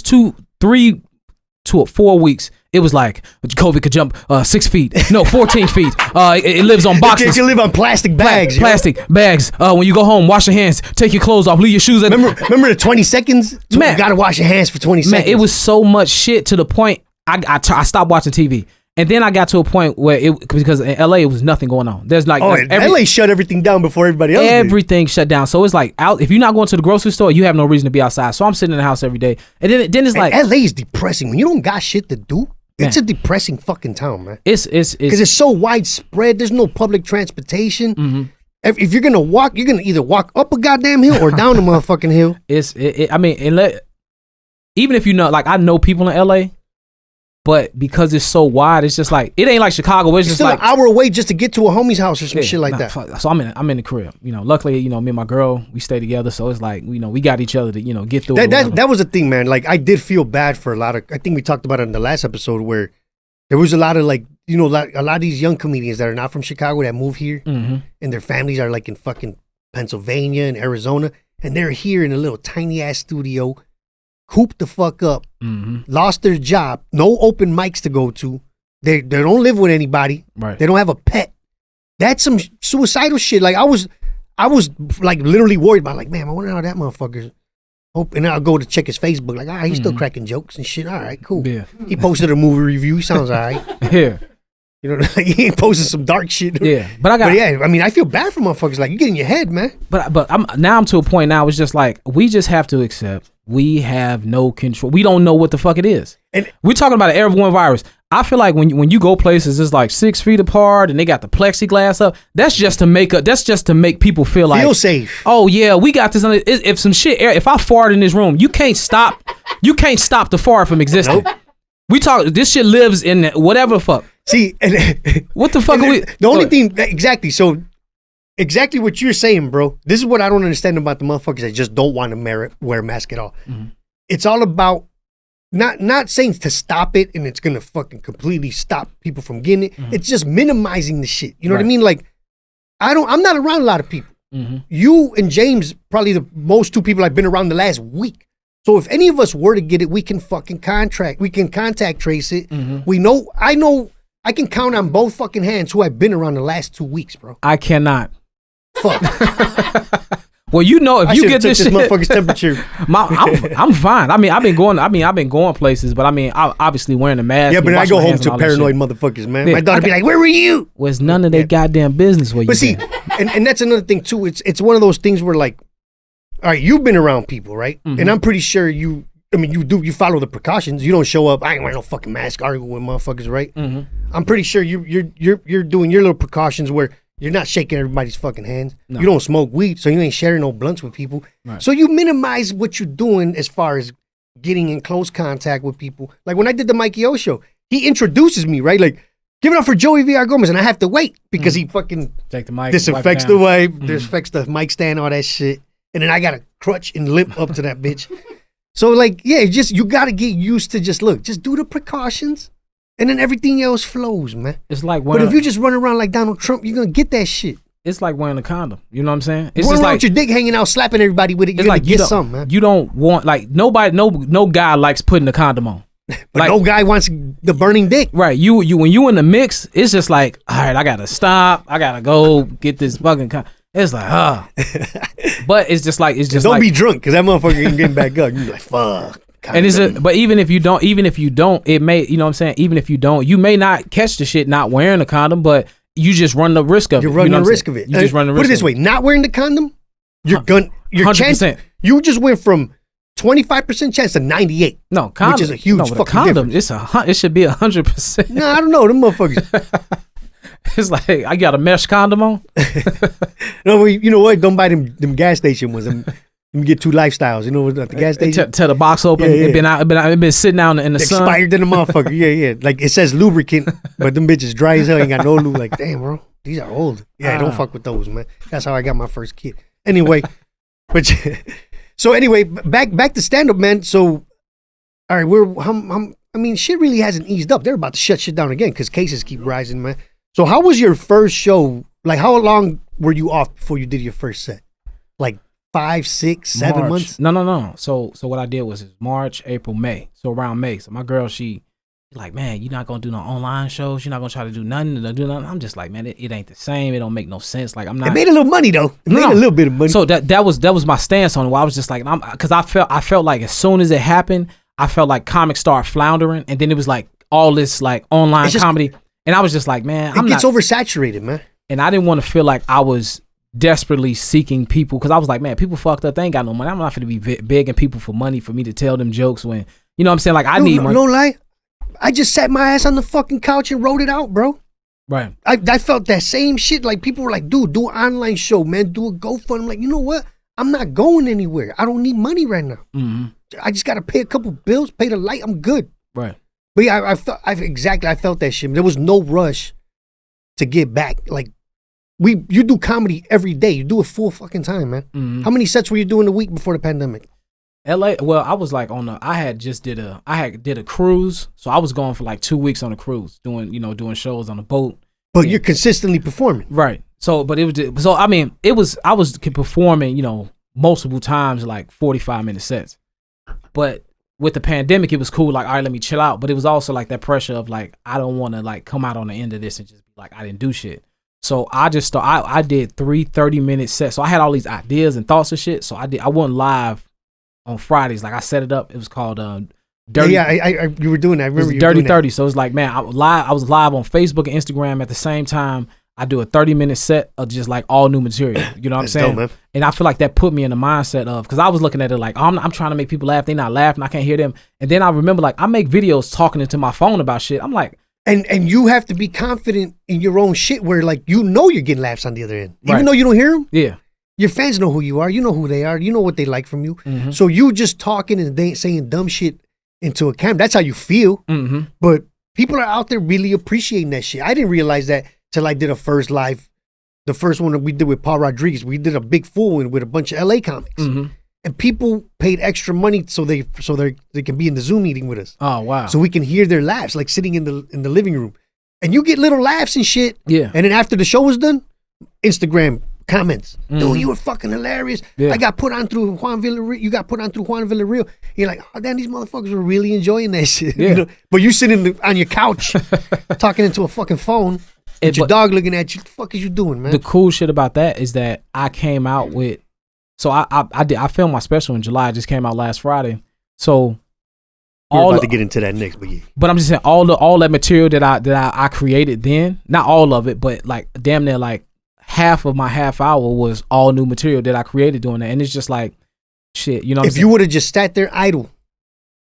2, 3 to 4 weeks, it was like COVID could jump 6 feet, no 14 feet. It lives on boxes. It can live on plastic bags. Plastic bags. When you go home, wash your hands, take your clothes off, leave your shoes. Remember the 20 seconds? Man, you gotta wash your hands for 20 seconds. Man, it was so much shit to the point I stopped watching TV. And then I got to a point where because in LA it was nothing going on. There's like LA shut everything down before everybody else. Everything shut down. So it's like out. If you're not going to the grocery store, you have no reason to be outside. So I'm sitting in the house every day. And then it's like LA is depressing when you don't got shit to do. Man. It's a depressing fucking town, man. It's because it's so widespread. There's no public transportation. Mm-hmm. If you're gonna walk, you're gonna either walk up a goddamn hill or down a motherfucking hill. Even if you know, like I know people in LA. But because it's so wide, it's just like it ain't like Chicago. It's just still like an hour away just to get to a homie's house or some shit like that. So I'm in the crib. Luckily, me and my girl, we stay together. So it's like we got each other to get through. That was the thing, man. Like I did feel bad for a lot of. I think we talked about it in the last episode where there was a lot of like a lot of these young comedians that are not from Chicago that move here, and their families are like in fucking Pennsylvania and Arizona, and they're here in a little tiny ass studio. Cooped the fuck up, lost their job, no open mics to go to. They don't live with anybody. Right. They don't have a pet. That's some suicidal shit. Like I was like literally worried about like, man, I wonder how that motherfucker's. And I'll go to check his Facebook. Like, he's still cracking jokes and shit. All right, cool. Yeah. He posted a movie review. He sounds all right. Yeah. Like he ain't posting some dark shit. Yeah, but I feel bad for motherfuckers. Like you get in your head, man. But I'm to a point now. It's just like we just have to accept we have no control. We don't know what the fuck it is. And we're talking about an airborne virus. I feel like when you go places, it's like 6 feet apart, and they got the plexiglass up. That's just to make people feel safe. Oh yeah, we got this. If some shit, if I fart in this room, you can't stop the fart from existing. Nope. We talk. This shit lives in whatever the fuck. See, what the fuck are we? The only thing exactly. So, exactly what you're saying, bro. This is what I don't understand about the motherfuckers that just don't want to wear a mask at all. Mm-hmm. It's all about not saying to stop it and it's gonna fucking completely stop people from getting it. Mm-hmm. It's just minimizing the shit. You know what I mean? Like, I'm not around a lot of people. Mm-hmm. You and James probably the most two people I've been around the last week. So if any of us were to get it, we can fucking contact trace it. Mm-hmm. I can count on both fucking hands who I've been around the last 2 weeks, bro. I cannot. Fuck. Well, if you get this shit, motherfucker's temperature. I'm fine. I've been going places, but I'm obviously wearing a mask. Yeah, but I go home to paranoid motherfuckers, man. Yeah, my daughter be like, "Where were you?" Was none of their goddamn business where you. But see, and that's another thing too. It's one of those things where like, all right, you've been around people, right? Mm-hmm. And I'm pretty sure you follow the precautions. You don't show up. I ain't wearing no fucking mask, arguing with motherfuckers, right? Mm-hmm. I'm pretty sure you're doing your little precautions where you're not shaking everybody's fucking hands. No. You don't smoke weed, so you ain't sharing no blunts with people. Right. So you minimize what you're doing as far as getting in close contact with people. Like when I did the Mikey O show, he introduces me, right? Like, give it up for Joey Villagomez, and I have to wait because he fucking take the mic, disinfects the wipe, disinfects the mic stand, all that shit. And then I got to crutch and limp up to that bitch. So like, yeah, you got to get used to just do the precautions. And then everything else flows, man. It's like but if you just run around like Donald Trump, you're going to get that shit. It's like wearing a condom. You know what I'm saying? It's just like with your dick hanging out, slapping everybody with it. You're like, get something, man. You don't want, like, nobody, no guy likes putting a condom on. But like, no guy wants the burning dick. Right. You when you in the mix, it's just like, all right, I got to stop. I got to go get this fucking condom. It's like, But it's just like, don't be drunk because that motherfucker ain't getting back up. You're like, fuck. And but even if you don't, it may, you know what I'm saying? Even if you don't, you may not catch the shit not wearing a condom, but you just run the risk of it. You're running the risk of it. You just run the risk. Put it this way, not wearing the condom, your 100%. You just went from 25% chance to 98. No, condom, which is a huge fucking condom, difference. It should be 100%. No, I don't know. Them motherfuckers. It's like, I got a mesh condom on. No, you know what? Don't buy them gas station ones. Let me get 2 lifestyles. You know, at the gas station. Tear the box open. Yeah. It been sitting out in the sun. Expired in the motherfucker. Yeah. Like it says lubricant, but them bitches dry as hell. Ain't got no lube. Like, damn, bro, these are old. Yeah, don't fuck with those, man. That's how I got my first kid. Anyway, back to stand up, man. So, all right, shit really hasn't eased up. They're about to shut shit down again because cases keep rising, man. So, how was your first show? Like, how long were you off before you did your first set? Like 5, 6, 7 months? No. So what I did was March, April, May. So around May. So my girl, she like, man, you're not gonna do no online shows. You're not gonna try to do nothing. I'm just like, man, it ain't the same. It don't make no sense. Like, I'm not. It made a little money though. It made a little bit of money. So that was my stance on it. Where I was just like, because I felt like as soon as it happened, I felt like comics started floundering, and then it was like all this like online comedy, and I was just like, man, it gets oversaturated, man. And I didn't want to feel like I was desperately seeking people, because I was like, man, people fucked up. They ain't got no money. I'm not going to be begging people for money for me to tell them jokes when, you know what I'm saying? Like, I need money. No lie. I just sat my ass on the fucking couch and wrote it out, bro. Right. I felt that same shit. Like, people were like, dude, do an online show, man. Do a GoFundMe. I'm like, you know what? I'm not going anywhere. I don't need money right now. Mm-hmm. I just got to pay a couple bills, pay the light. I'm good. Right. But yeah, I felt that shit. There was no rush to get back. Like, you do comedy every day. You do it full fucking time, man. Mm-hmm. How many sets were you doing a week before the pandemic? LA, well, I was like I had did a cruise, so I was going for like 2 weeks on a cruise, doing shows on a boat. But you're consistently performing, right? So, but I was performing, multiple times, like 45-minute sets. But with the pandemic, it was cool. Like, all right, let me chill out. But it was also like that pressure of like, I don't want to like come out on the end of this and just be like, I didn't do shit. So I just I did 3 30-minute sets. So I had all these ideas and thoughts of shit. So I went live on Fridays. Like, I set it up. It was called Dirty. Yeah, you were doing that. I remember you Dirty 30. So it was like, man, I was live on Facebook and Instagram at the same time. I do a 30-minute set of just like all new material. You know what I'm saying? Dope, man. And I feel like that put me in the mindset of, because I was looking at it like, I'm trying to make people laugh. They not laughing. I can't hear them. And then I remember, like, I make videos talking into my phone about shit. I'm like, and you have to be confident in your own shit where, like, you're getting laughs on the other end. Even right. though you don't hear them. Yeah. Your fans know who you are. You know who they are. You know what they like from you. Mm-hmm. So you just talking and they saying dumb shit into a camera. That's how you feel. Mm-hmm. But people are out there really appreciating that shit. I didn't realize that till I did a first live. The first one that we did with Paul Rodriguez. We did a big full one with a bunch of LA comics. Mm-hmm. And people paid extra money so they can be in the Zoom meeting with us. Oh, wow. So we can hear their laughs, like sitting in the living room. And you get little laughs and shit. Yeah. And then after the show was done, Instagram comments. Mm-hmm. Dude, you were fucking hilarious. Yeah. I got put on through Juan Villarreal. You got put on through Juan Villarreal. You're like, oh, damn, these motherfuckers were really enjoying that shit. Yeah. But you sitting on your couch talking into a fucking phone. With your dog looking at you, what the fuck is you doing, man? The cool shit about that is that I came out with, so I filmed my special in July. It just came out last Friday. So we're about to get into that next, but yeah. But I'm just saying all that material that I created then, not all of it, but like damn near like half of my half hour was all new material that I created doing that, and it's just like shit, you know. If you would have just sat there idle,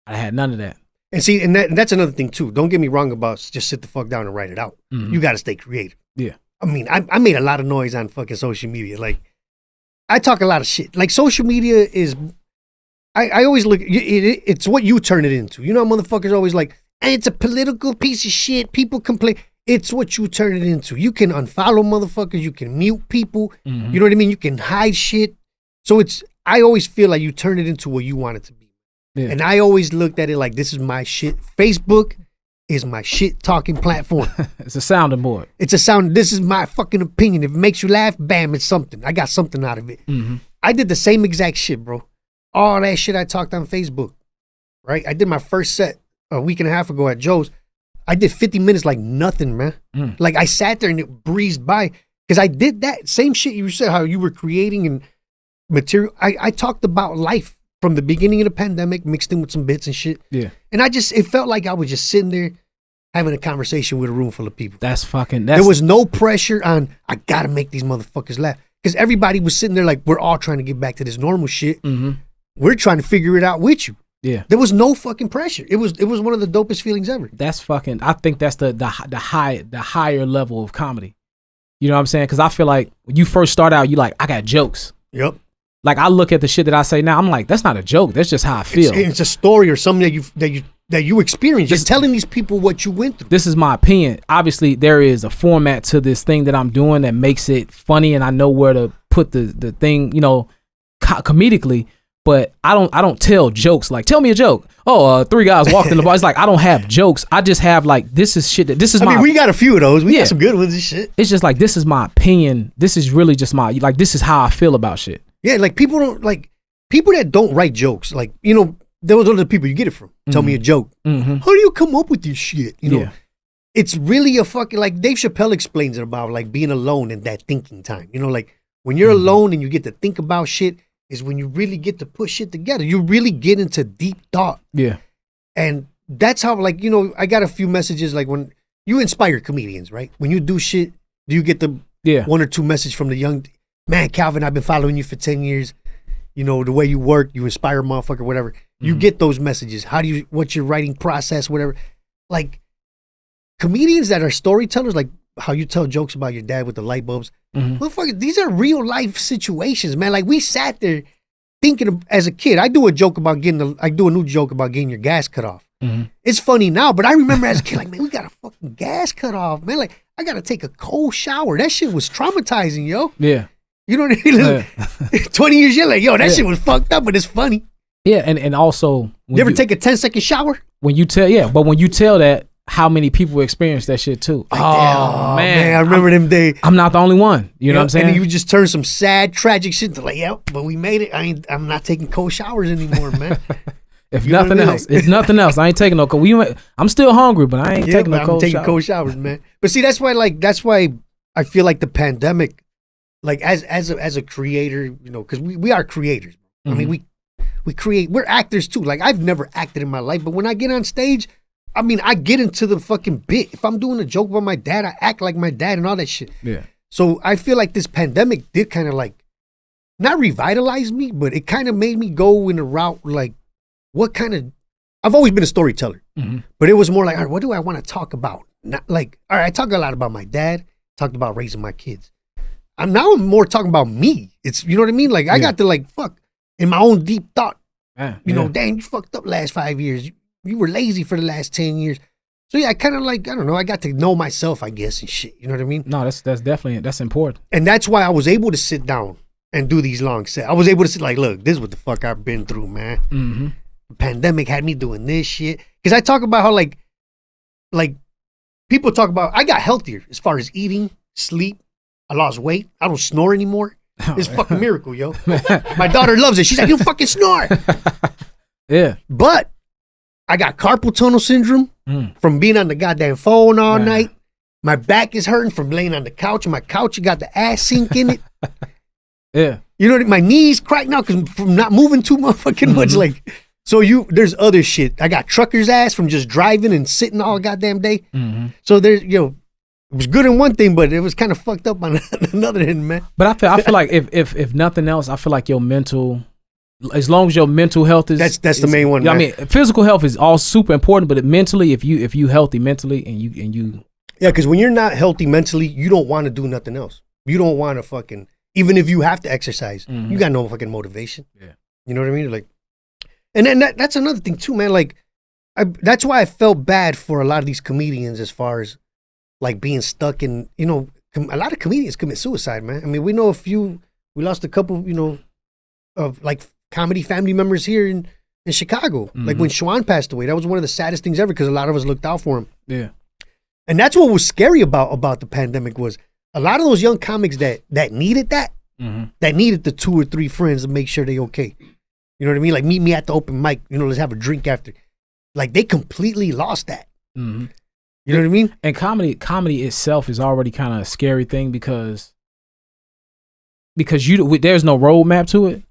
I had none of that. And see, and that's another thing too. Don't get me wrong about just sit the fuck down and write it out. Mm-hmm. You got to stay creative. Yeah. I mean, I made a lot of noise on fucking social media. Like, I talk a lot of shit. Like, social media is, I always look, it's what you turn it into. You know, motherfuckers always like, hey, it's a political piece of shit. People complain. It's what you turn it into. You can unfollow motherfuckers. You can mute people. Mm-hmm. You know what I mean? You can hide shit. So I always feel like you turn it into what you want it to be. Yeah. And I always looked at it like, this is my shit. Facebook is my shit talking platform. It's a sounding board. This is my fucking opinion. If it makes you laugh, bam, it's something. I got something out of it. Mm-hmm. I did the same exact shit, bro. All that shit I talked on Facebook, right? I did my first set a week and a half ago at Joe's. I did 50 minutes like nothing, man. Like, I sat there and it breezed by because I did that same shit you said, how you were creating and material. I talked about life. From the beginning of the pandemic, mixed in with some bits and shit. Yeah. And it felt like I was just sitting there having a conversation with a room full of people. There was no pressure on, I gotta make these motherfuckers laugh. Because everybody was sitting there like, we're all trying to get back to this normal shit. Mm-hmm. We're trying to figure it out with you. Yeah. There was no fucking pressure. It was one of the dopest feelings ever. I think that's the higher level of comedy. You know what I'm saying? Because I feel like when you first start out, you like, I got jokes. Yep. Like, I look at the shit that I say now, I'm like, that's not a joke. That's just how I feel. It's a story or something that you experienced. Just telling these people what you went through. This is my opinion. Obviously, there is a format to this thing that I'm doing that makes it funny, and I know where to put the thing, comedically. But I don't tell jokes like, tell me a joke. Oh, 3 guys walked in the bar. It's like, I don't have jokes. I just have like, this is shit that I mean, we got a few of those. We got some good ones and shit. It's just like, this is my opinion. This is really just this is how I feel about shit. Yeah, like people that don't write jokes, like, those are the people you get it from. Tell me a joke. How do you come up with this shit? You know, it's really a fucking, like Dave Chappelle explains it about like being alone in that thinking time. You know, like when you're alone and you get to think about shit is when you really get to put shit together. You really get into deep thought. Yeah. And that's how, like, you know, I got a few messages like when you inspire comedians, right? When you do shit, do you get the one or two message from the young man, Calvin, I've been following you for 10 years. You know, the way you work, you inspire a motherfucker, whatever. You get those messages. What's your writing process, whatever. Like, comedians that are storytellers, like how you tell jokes about your dad with the light bulbs, motherfucker, these are real life situations, man. Like, we sat there thinking as a kid. I do a new joke about getting your gas cut off. It's funny now, but I remember as a kid, like, man, we got a fucking gas cut off, man. Like, I got to take a cold shower. That shit was traumatizing, yo. Yeah. You know what I mean? 20 years later, like, yo, that shit was fucked up, but it's funny. Yeah, and also... You ever take a 10-second shower? When you tell that, how many people experience that shit too? Like, man, I remember them days. I'm not the only one. You know what I'm saying? And then you just turn some sad, tragic shit to like, but we made it. I'm not taking cold showers anymore, man. If nothing else, I ain't taking no cold. I'm still hungry, but I ain't taking no cold showers. I'm taking cold showers, man. But see, that's why I feel like the pandemic, like as a creator, you know, because we are creators. I mean, we create. We're actors too. Like, I've never acted in my life, but when I get on stage, I mean, I get into the fucking bit. If I'm doing a joke about my dad, I act like my dad and all that shit. Yeah. So I feel like this pandemic did kind of like not revitalize me, but it kind of made me go in a route like, what kind of, I've always been a storyteller, but it was more like, all right, what do I want to talk about? Not like, all right, I talk a lot about my dad, talked about raising my kids. I'm more talking about me. It's, you know what I mean? Like, I got to like, fuck, in my own deep thought, you know, dang, you fucked up last 5 years. You were lazy for the last 10 years. So yeah, I kind of like, I don't know, I got to know myself, I guess, and shit. You know what I mean? No, that's definitely, that's important. And that's why I was able to sit down and do these long sets. I was able to sit like, look, this is what the fuck I've been through, man. The pandemic had me doing this shit. Because I talk about how like people talk about, I got healthier as far as eating, sleep. I lost weight. I don't snore anymore. It's a fucking miracle, yo. My daughter loves it. She's like, you fucking snore. Yeah. But I got carpal tunnel syndrome from being on the goddamn phone all night. My back is hurting from laying on the couch. My couch, you got the ass sink in it. Yeah. You know what I mean? My knees crack now because from not moving too motherfucking much. Like, so there's other shit. I got trucker's ass from just driving and sitting all goddamn day. So there's, you know, it was good in one thing, but it was kind of fucked up on another end, man. But I feel like if nothing else, I feel like your mental, as long as your mental health is that's the main one. I mean, physical health is all super important, but mentally, if you healthy mentally and you yeah, because when you're not healthy mentally, you don't want to do nothing else. You don't want to fucking, even if you have to exercise, you got no fucking motivation. Yeah, you know what I mean? Like, and then that's another thing too, man. Like, that's why I felt bad for a lot of these comedians as far as like being stuck in, you know, a lot of comedians commit suicide, man. I mean, we know a few. We lost a couple, you know, of like comedy family members here in Chicago. Like when Schwan passed away, that was one of the saddest things ever because a lot of us looked out for him. Yeah. And that's what was scary about the pandemic was a lot of those young comics that needed that needed the 2 or 3 friends to make sure they okay. You know what I mean? Like meet me at the open mic, you know, let's have a drink after. Like they completely lost that. You know what I mean? And comedy itself is already kind of a scary thing because there's no roadmap to it.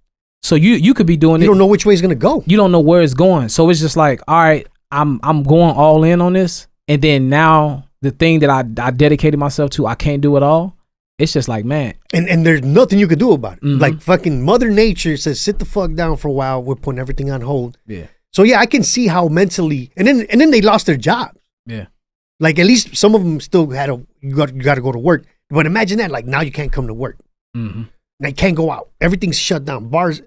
So you could be doing it. You don't know which way it's gonna go. You don't know where it's going. So it's just like, all right, I'm going all in on this, and then now the thing that I dedicated myself to, I can't do it all. It's just like, man. And there's nothing you could do about it. Like fucking Mother Nature says, sit the fuck down for a while. We're putting everything on hold. Yeah. So yeah, I can see how mentally, and then they lost their jobs. Yeah. Like at least some of them still had you got to go to work. But imagine that, like now you can't come to work. They can't go out. Everything's shut down. Bars,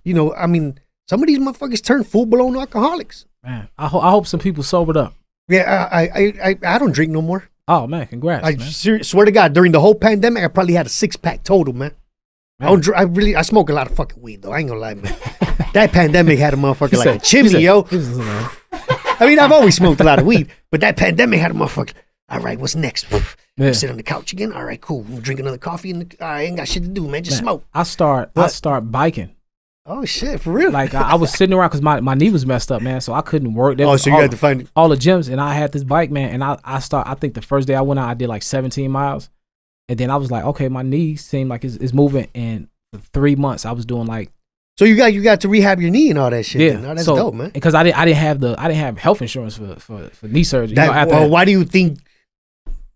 you know, I mean, some of these motherfuckers turn full-blown alcoholics. Man, I hope some people sobered up. Yeah, I don't drink no more. Oh, man, congrats, man. Swear to God, during the whole pandemic, I probably had a 6-pack total, man. I smoke a lot of fucking weed, though. I ain't gonna lie, man. That pandemic had a motherfucker like a chimney, yo. I mean, I've always smoked a lot of weed, but that pandemic had a motherfucker. All right, what's next? Yeah. Sit on the couch again. All right, cool. We'll drink another coffee. All right, I ain't got shit to do, man. Just smoke. I start biking. Oh shit, for real? Like I was sitting around because my knee was messed up, man, so I couldn't work. So you had to find all the gyms, and I had this bike, man, and I think the first day I went out, I did like 17 miles, and then I was like, okay, my knee seemed like it's moving, and for 3 months I was doing like. So you got to rehab your knee and all that shit. Yeah, then. Oh, that's dope, man. Because I didn't have health insurance for knee surgery. Why do you think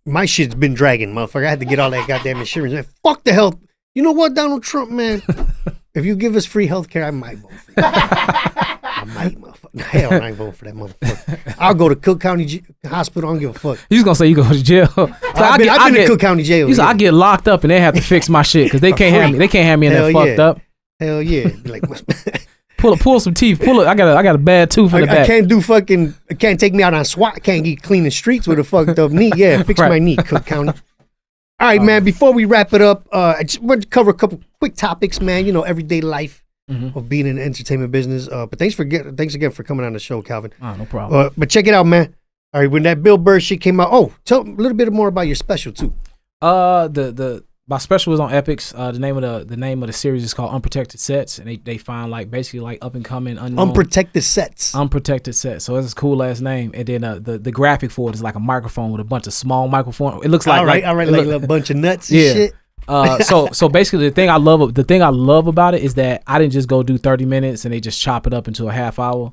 my shit's been dragging, motherfucker? I had to get all that goddamn insurance. Man, fuck the health. You know what, Donald Trump, man? If you give us free health care, I might vote for you. I might, motherfucker. Hell, I ain't voting for that motherfucker. I'll go to Cook County Hospital. I don't give a fuck. You was gonna say you go to jail? So I've been to Cook County Jail. I get locked up and they have to fix my shit because they can't have me. They can't have me in there fucked up. Hell yeah. Be like, pull some teeth. I got a bad tooth in the back. I can't do fucking. Can't take me out on SWAT. Can't get cleaning streets with a fucked up knee. Yeah, fix my knee, Cook County. All right, man, before we wrap it up, I just want to cover a couple quick topics, man. You know, everyday life of being in the entertainment business. But thanks again for coming on the show, Calvin. Oh, no problem. But check it out, man. All right, when that Bill Burr shit came out, tell a little bit more about your special, too. My special was on Epix. The name of the series is called Unprotected Sets, and they find like basically like up and coming unknown Unprotected Sets. So it's a cool ass name. And then the graphic for it is like a microphone with a bunch of small microphones. It looks like like a bunch of nuts and shit. So basically the thing I love about it is that I didn't just go do 30 minutes and they just chop it up into a half hour.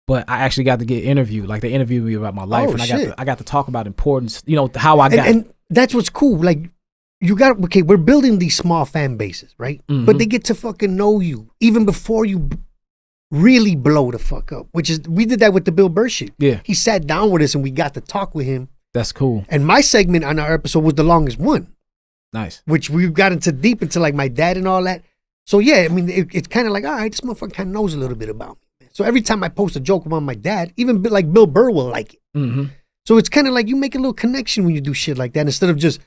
But I actually got to get interviewed. Like they interviewed me about my life, and I got to talk about importance. You know how I got. And that's what's cool. Like. We're building these small fan bases, right? Mm-hmm. But they get to fucking know you even before you really blow the fuck up, we did that with the Bill Burr shit. Yeah. He sat down with us and we got to talk with him. That's cool. And my segment on our episode was the longest one. Nice. Which we got deep into like my dad and all that. So yeah, I mean, it's kind of like, all right, this motherfucker kind of knows a little bit about me. So every time I post a joke about my dad, even like Bill Burr will like it. Mm-hmm. So it's kind of like you make a little connection when you do shit like that instead of just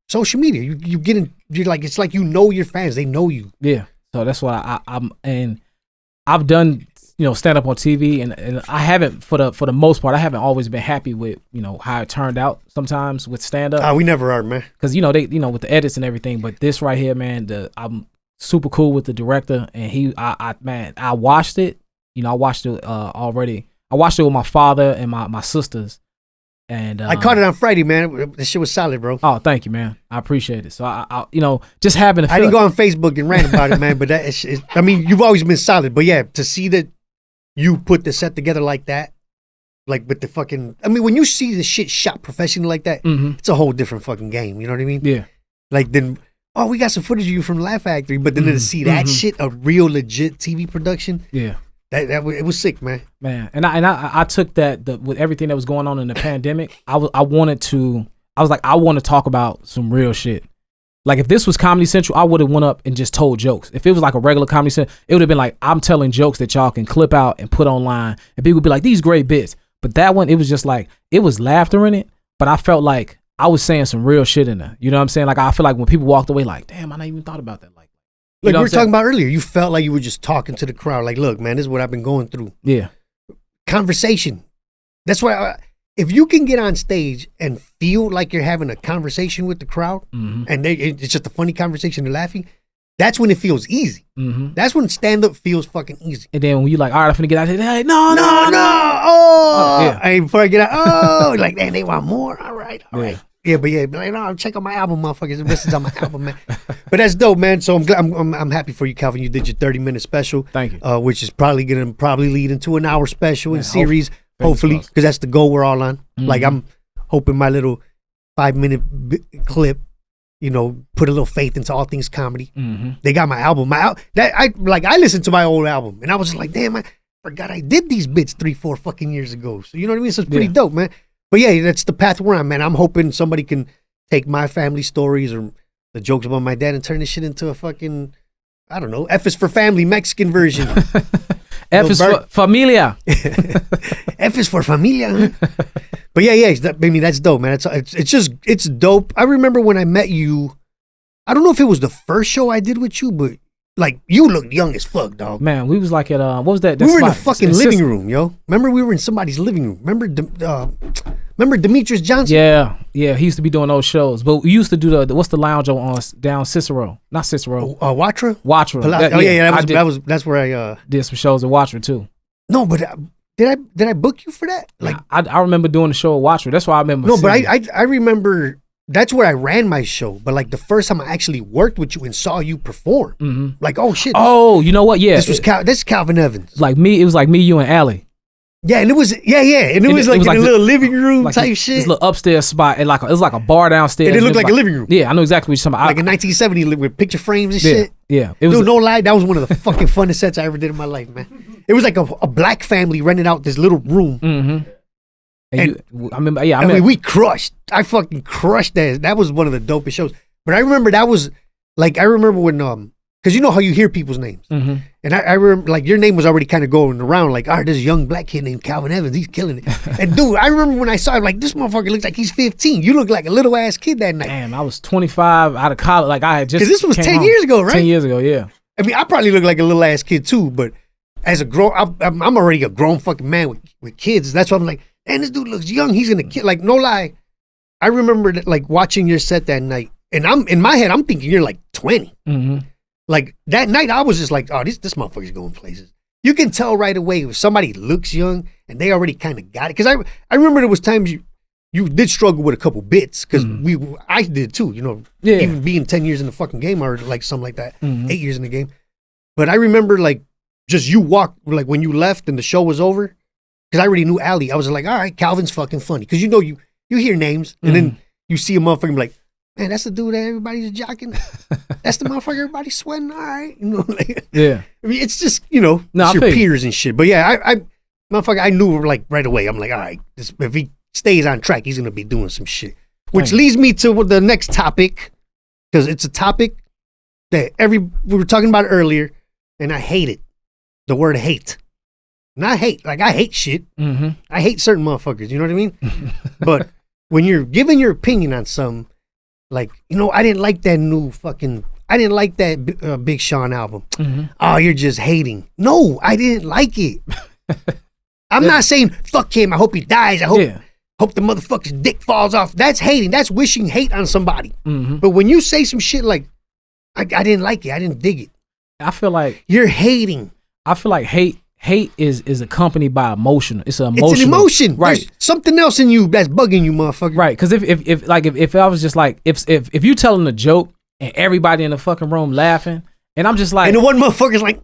social media. You get in. You're like, it's like you know your fans. They know you. Yeah. So that's why I've done stand up on TV and I haven't for the most part I haven't always been happy with how it turned out sometimes with stand up. We never are, man. Because they with the edits and everything. But this right here, man, I'm super cool with the director and I watched it. I watched it already. I watched it with my father and my sisters. And I caught it on Friday, man. This shit was solid, bro. Oh, thank you, man. I appreciate it. So I just having I didn't go on Facebook and rant about it, man. But I mean, you've always been solid. But yeah, to see that you put the set together like that, like with the fucking, I mean, when you see the shit shot professionally like that, it's a whole different fucking game. You know what I mean? Yeah. Like then, we got some footage of you from Laugh Factory, but then to see that shit, a real legit TV production. Yeah. It was sick, man. Man, and I took that with everything that was going on in the pandemic. I want to talk about some real shit. Like if this was Comedy Central, I would have went up and just told jokes. If it was like a regular Comedy Central, it would have been like I'm telling jokes that y'all can clip out and put online, and people would be like, these great bits. But that one, it was just like it was laughter in it, but I felt like I was saying some real shit in there. You know what I'm saying? Like I feel like when people walked away, like, damn, I never even thought about that. Like we were talking about earlier, you felt like you were just talking to the crowd. Like, look, man, this is what I've been going through. Yeah. Conversation. That's why if you can get on stage and feel like you're having a conversation with the crowd, and it's just a funny conversation, they're laughing, that's when it feels easy. That's when stand-up feels fucking easy. And then when you like, all right, I'm finna get out here, hey, no. Oh, yeah. Before I get out, like, they want more. All right. Yeah, but like, no, check out my album, motherfuckers. This is on my album, man. But that's dope, man. So I'm glad, I'm happy for you, Calvin. You did your 30-minute special. Thank you. Which is probably gonna lead into an hour special in series, hopefully, because that's the goal we're all on. Like I'm hoping my little 5-minute clip, put a little faith into all things comedy. They got my album. I listened to my old album, and I was just like, damn, I forgot I did these bits 3-4 fucking years ago. So you know what I mean? So it's pretty dope, man. But yeah, that's the path we're on, man. I'm hoping somebody can take my family stories or the jokes about my dad and turn this shit into a fucking, I don't know, F is for family Mexican version. F is for familia. F is for familia. But yeah, that's dope, man. It's dope. I remember when I met you, I don't know if it was the first show I did with you, but like you looked young as fuck, dog. Man, we was like at what was that? We were in the fucking living room, yo. Remember we were in somebody's living room. Remember Remember Demetrius Johnson? Yeah, he used to be doing those shows. But we used to do what's the lounge on down Cicero? Not Cicero. Watra? Watra. That's where I did some shows at Watra too. No, but did I book you for that? Like I remember doing the show at Watra. That's why I remember. No, but I remember that's where I ran my show. But like the first time I actually worked with you and saw you perform, like oh shit. Oh, you know what? Yeah, this is Calvin Evans. Like me, it was like me, you, and Allie. Yeah, and it was and it was like in a little living room like type shit. This little upstairs spot, and it was like a bar downstairs. And it looked like a living room. Yeah, I know exactly what you're talking about. Like in 1970 with picture frames and shit. Yeah, it was. Dude, no lie, that was one of the fucking funnest sets I ever did in my life, man. It was like a black family renting out this little room. Mm-hmm. And I remember. Yeah, I mean, we crushed. I fucking crushed that. That was one of the dopest shows. But I remember that was like I remember when because you know how you hear people's names. Mm-hmm. And I remember, like, your name was already kind of going around, like, all right, this young black kid named Calvin Evans, he's killing it. And, dude, I remember when I saw him, like, this motherfucker looks like he's 15. You look like a little-ass kid that night. Damn, I was 25 out of college. Like, I had just... Because this was 10 years ago, right? 10 years ago, yeah. I mean, I probably look like a little-ass kid, too, but as a grown... I'm already a grown fucking man with kids. That's why I'm like, man, this dude looks young. He's going to kill... Like, no lie, I remember, that, like, watching your set that night, and in my head, I'm thinking you're, like, 20. Mm-hmm. Like, that night, I was just like, oh, this motherfucker's going places. You can tell right away if somebody looks young and they already kind of got it. Because I remember there was times you did struggle with a couple bits. Because I did too, you know. Yeah. Even being 10 years in the fucking game or like something like that. 8 years in the game. But I remember like just you walk, like when you left and the show was over. Because I already knew Allie. I was like, all right, Calvin's fucking funny. Because you know, you hear names and then you see a motherfucker and be like, man, that's the dude that everybody's jocking. That's the motherfucker everybody's sweating. All right, you know, like, yeah. I mean, it's just it's your peers and shit. But yeah, I motherfucker, I knew like right away. I'm like, all right, if he stays on track, he's gonna be doing some shit. Which leads me to the next topic, because it's a topic that we were talking about earlier, and I hate it. The word hate. Not hate, like I hate shit. Mm-hmm. I hate certain motherfuckers. You know what I mean? But when you're giving your opinion on something. Like, I didn't like that Big Sean album. Mm-hmm. Oh, you're just hating. No, I didn't like it. I'm not saying fuck him. I hope he dies. I hope the motherfucker's dick falls off. That's hating. That's wishing hate on somebody. Mm-hmm. But when you say some shit like, I didn't like it. I didn't dig it. I feel like you're hating. I feel like hate is accompanied by emotion. It's an emotion. It's an emotion. Right. There's something else in you that's bugging you, motherfucker. Right. Because if I was just like, if you telling a joke and everybody in the fucking room laughing, and I'm just like, and the one motherfucker's like,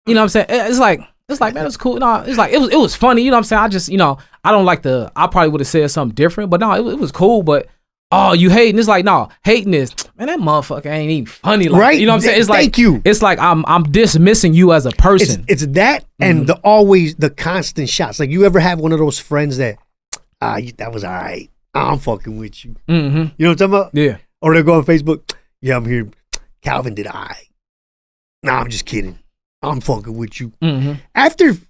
you know what I'm saying? It's like, man, it's cool. No, it's like, it was funny. You know what I'm saying? I just, I don't like I probably would have said something different, but no, it was cool. But, oh, you hating? It's like, no, hating is, man, that motherfucker ain't even funny. Like, right? You know what I'm saying? It's like, thank you. It's like I'm dismissing you as a person. It's that and the constant shots. Like, you ever have one of those friends that, that was all right. I'm fucking with you. Mm-hmm. You know what I'm talking about? Yeah. Or they go on Facebook. Yeah, I'm here. Calvin did all right. Nah, I'm just kidding. I'm fucking with you. Mm-hmm.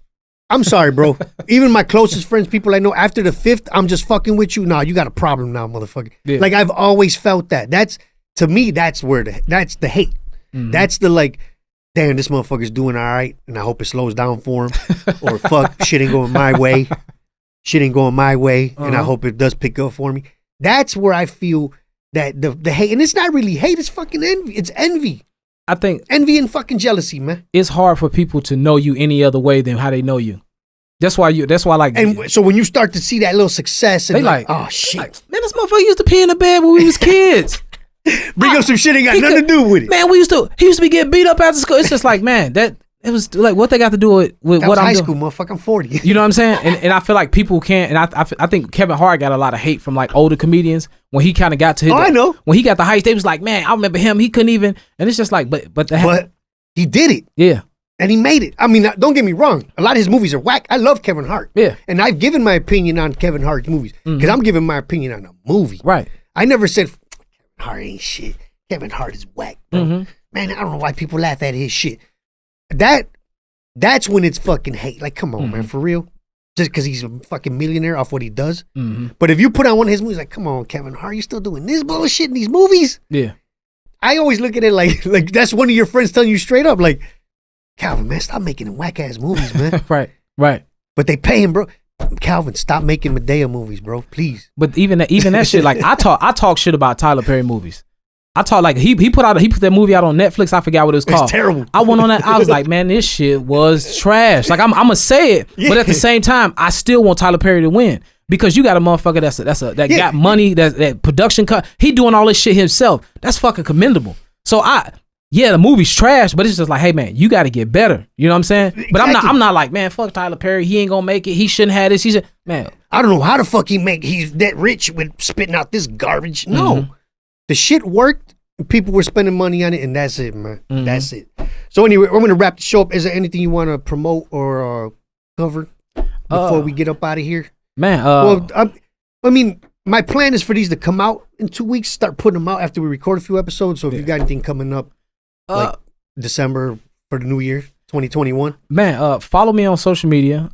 I'm sorry, bro. Even my closest friends, people I know, after the 5th, I'm just fucking with you. Nah, you got a problem now, motherfucker. Yeah. Like, I've always felt that. To me, that's the hate. Mm-hmm. That's the like, damn, this motherfucker's doing all right, and I hope it slows down for him. Or fuck, shit ain't going my way. Shit ain't going my way, and I hope it does pick up for me. That's where I feel that the hate, and it's not really hate, it's fucking envy. It's envy. I think envy and fucking jealousy, man. It's hard for people to know you any other way than how they know you. That's why like, and so when you start to see that little success, and they like, oh shit, like, man, this motherfucker used to pee in the bed when we was kids. Bring up some shit ain't got nothing to do with it. Man, he used to be getting beat up after school. It's just like, man, it was like, what they got to do with that what I'm high doing? School, motherfucking 40. You know what I'm saying? And I feel like people can't. And I think Kevin Hart got a lot of hate from like older comedians when he kind of got to his. I know. When he got the heights, they was like, man, I remember him. He couldn't even. And it's just like, but he did it. Yeah. And he made it. I mean, don't get me wrong. A lot of his movies are whack. I love Kevin Hart. Yeah. And I've given my opinion on Kevin Hart's movies because I'm giving my opinion on a movie. Right. I never said Kevin Hart ain't shit. Kevin Hart is whack, bro. Man, I don't know why people laugh at his shit. That's when it's fucking hate. Like, come on, man, for real. Just because he's a fucking millionaire off what he does. But if you put on one of his movies, like, come on, Kevin Hart, you still doing this bullshit in these movies? Yeah. I always look at it like that's one of your friends telling you straight up, like, Calvin, man, stop making them whack ass movies, man. Right. But they pay him, bro. Calvin, stop making Medea movies, bro. Please. But even that shit, like I talk shit about Tyler Perry movies. I talk like he put that movie out on Netflix. I forgot what it was called. It's terrible. I went on that. I was like, man, this shit was trash. Like I'm gonna say it, but at the same time, I still want Tyler Perry to win because you got a motherfucker that got money, that production cut. He doing all this shit himself. That's fucking commendable. So the movie's trash, but it's just like, hey man, you got to get better. You know what I'm saying? Exactly. But I'm not like, man, fuck Tyler Perry. He ain't gonna make it. He shouldn't have this. Man. I don't know how the fuck he's that rich with spitting out this garbage. No, the shit worked. People were spending money on it, and that's it, man. That's it. So anyway, we're gonna wrap the show up. Is there anything you want to promote or cover before we get up out of here, man? I mean, my plan is for these to come out in 2 weeks. Start putting them out after we record a few episodes. So if you got anything coming up. Like December for the new year, 2021. Man, follow me on social media.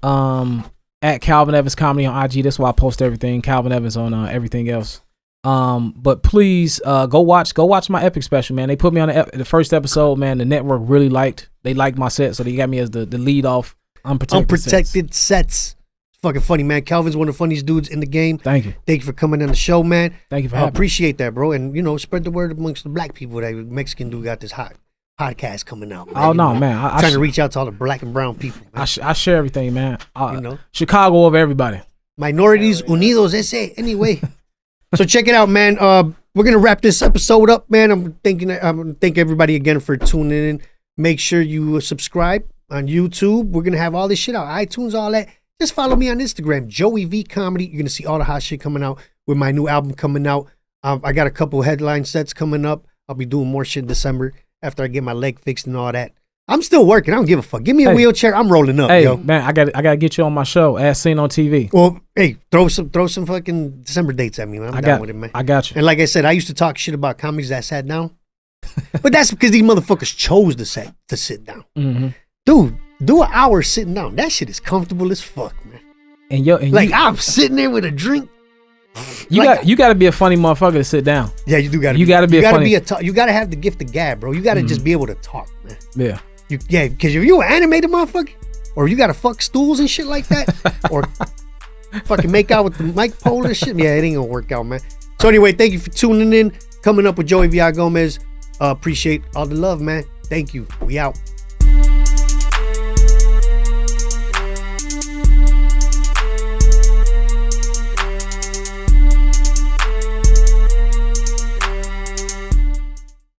At Calvin Evans Comedy on IG. That's why I post everything. Calvin Evans on everything else. But please go watch my epic special, man. They put me on the first episode, man. The network really liked my set, so they got me as the lead off unprotected sets. Fucking funny, man. Calvin's one of the funniest dudes in the game. Thank you for coming on the show, man. Thank you for having me. Appreciate that, bro. And spread the word amongst the black people that Mexican dude got this hot podcast coming out, man. Oh no, man! I'm trying to reach out to all the black and brown people, man. I share everything, man. Chicago over everybody. Minorities unidos, ese anyway. So check it out, man. We're gonna wrap this episode up, man. I'm gonna thank everybody again for tuning in. Make sure you subscribe on YouTube. We're gonna have all this shit out, iTunes, all that. Just follow me on Instagram, Joey V Comedy. You're gonna see all the hot shit coming out with my new album coming out. I got a couple headline sets coming up. I'll be doing more shit in December after I get my leg fixed and all that. I'm still working. I don't give a fuck. Give me a wheelchair. I'm rolling up, yo. Man, I gotta get you on my show, as seen on TV. Well, hey, throw some fucking December dates at me, man. I'm down with it, man. I got you. And like I said, I used to talk shit about comedies that sat down, but that's because these motherfuckers chose to sit down. Mm-hmm. Dude, do an hour sitting down. That shit is comfortable as fuck, man. I'm sitting there with a drink. You got to be a funny motherfucker to sit down. Yeah, you do got to. You got to be. You got to have the gift of gab, bro. You got to just be able to talk, man. Yeah. Because if you're an animated motherfucker, or you got to fuck stools and shit like that, or fucking make out with the mic pole and shit, yeah, it ain't gonna work out, man. So anyway, thank you for tuning in. Coming up with Joey Villagomez. Appreciate all the love, man. Thank you. We out.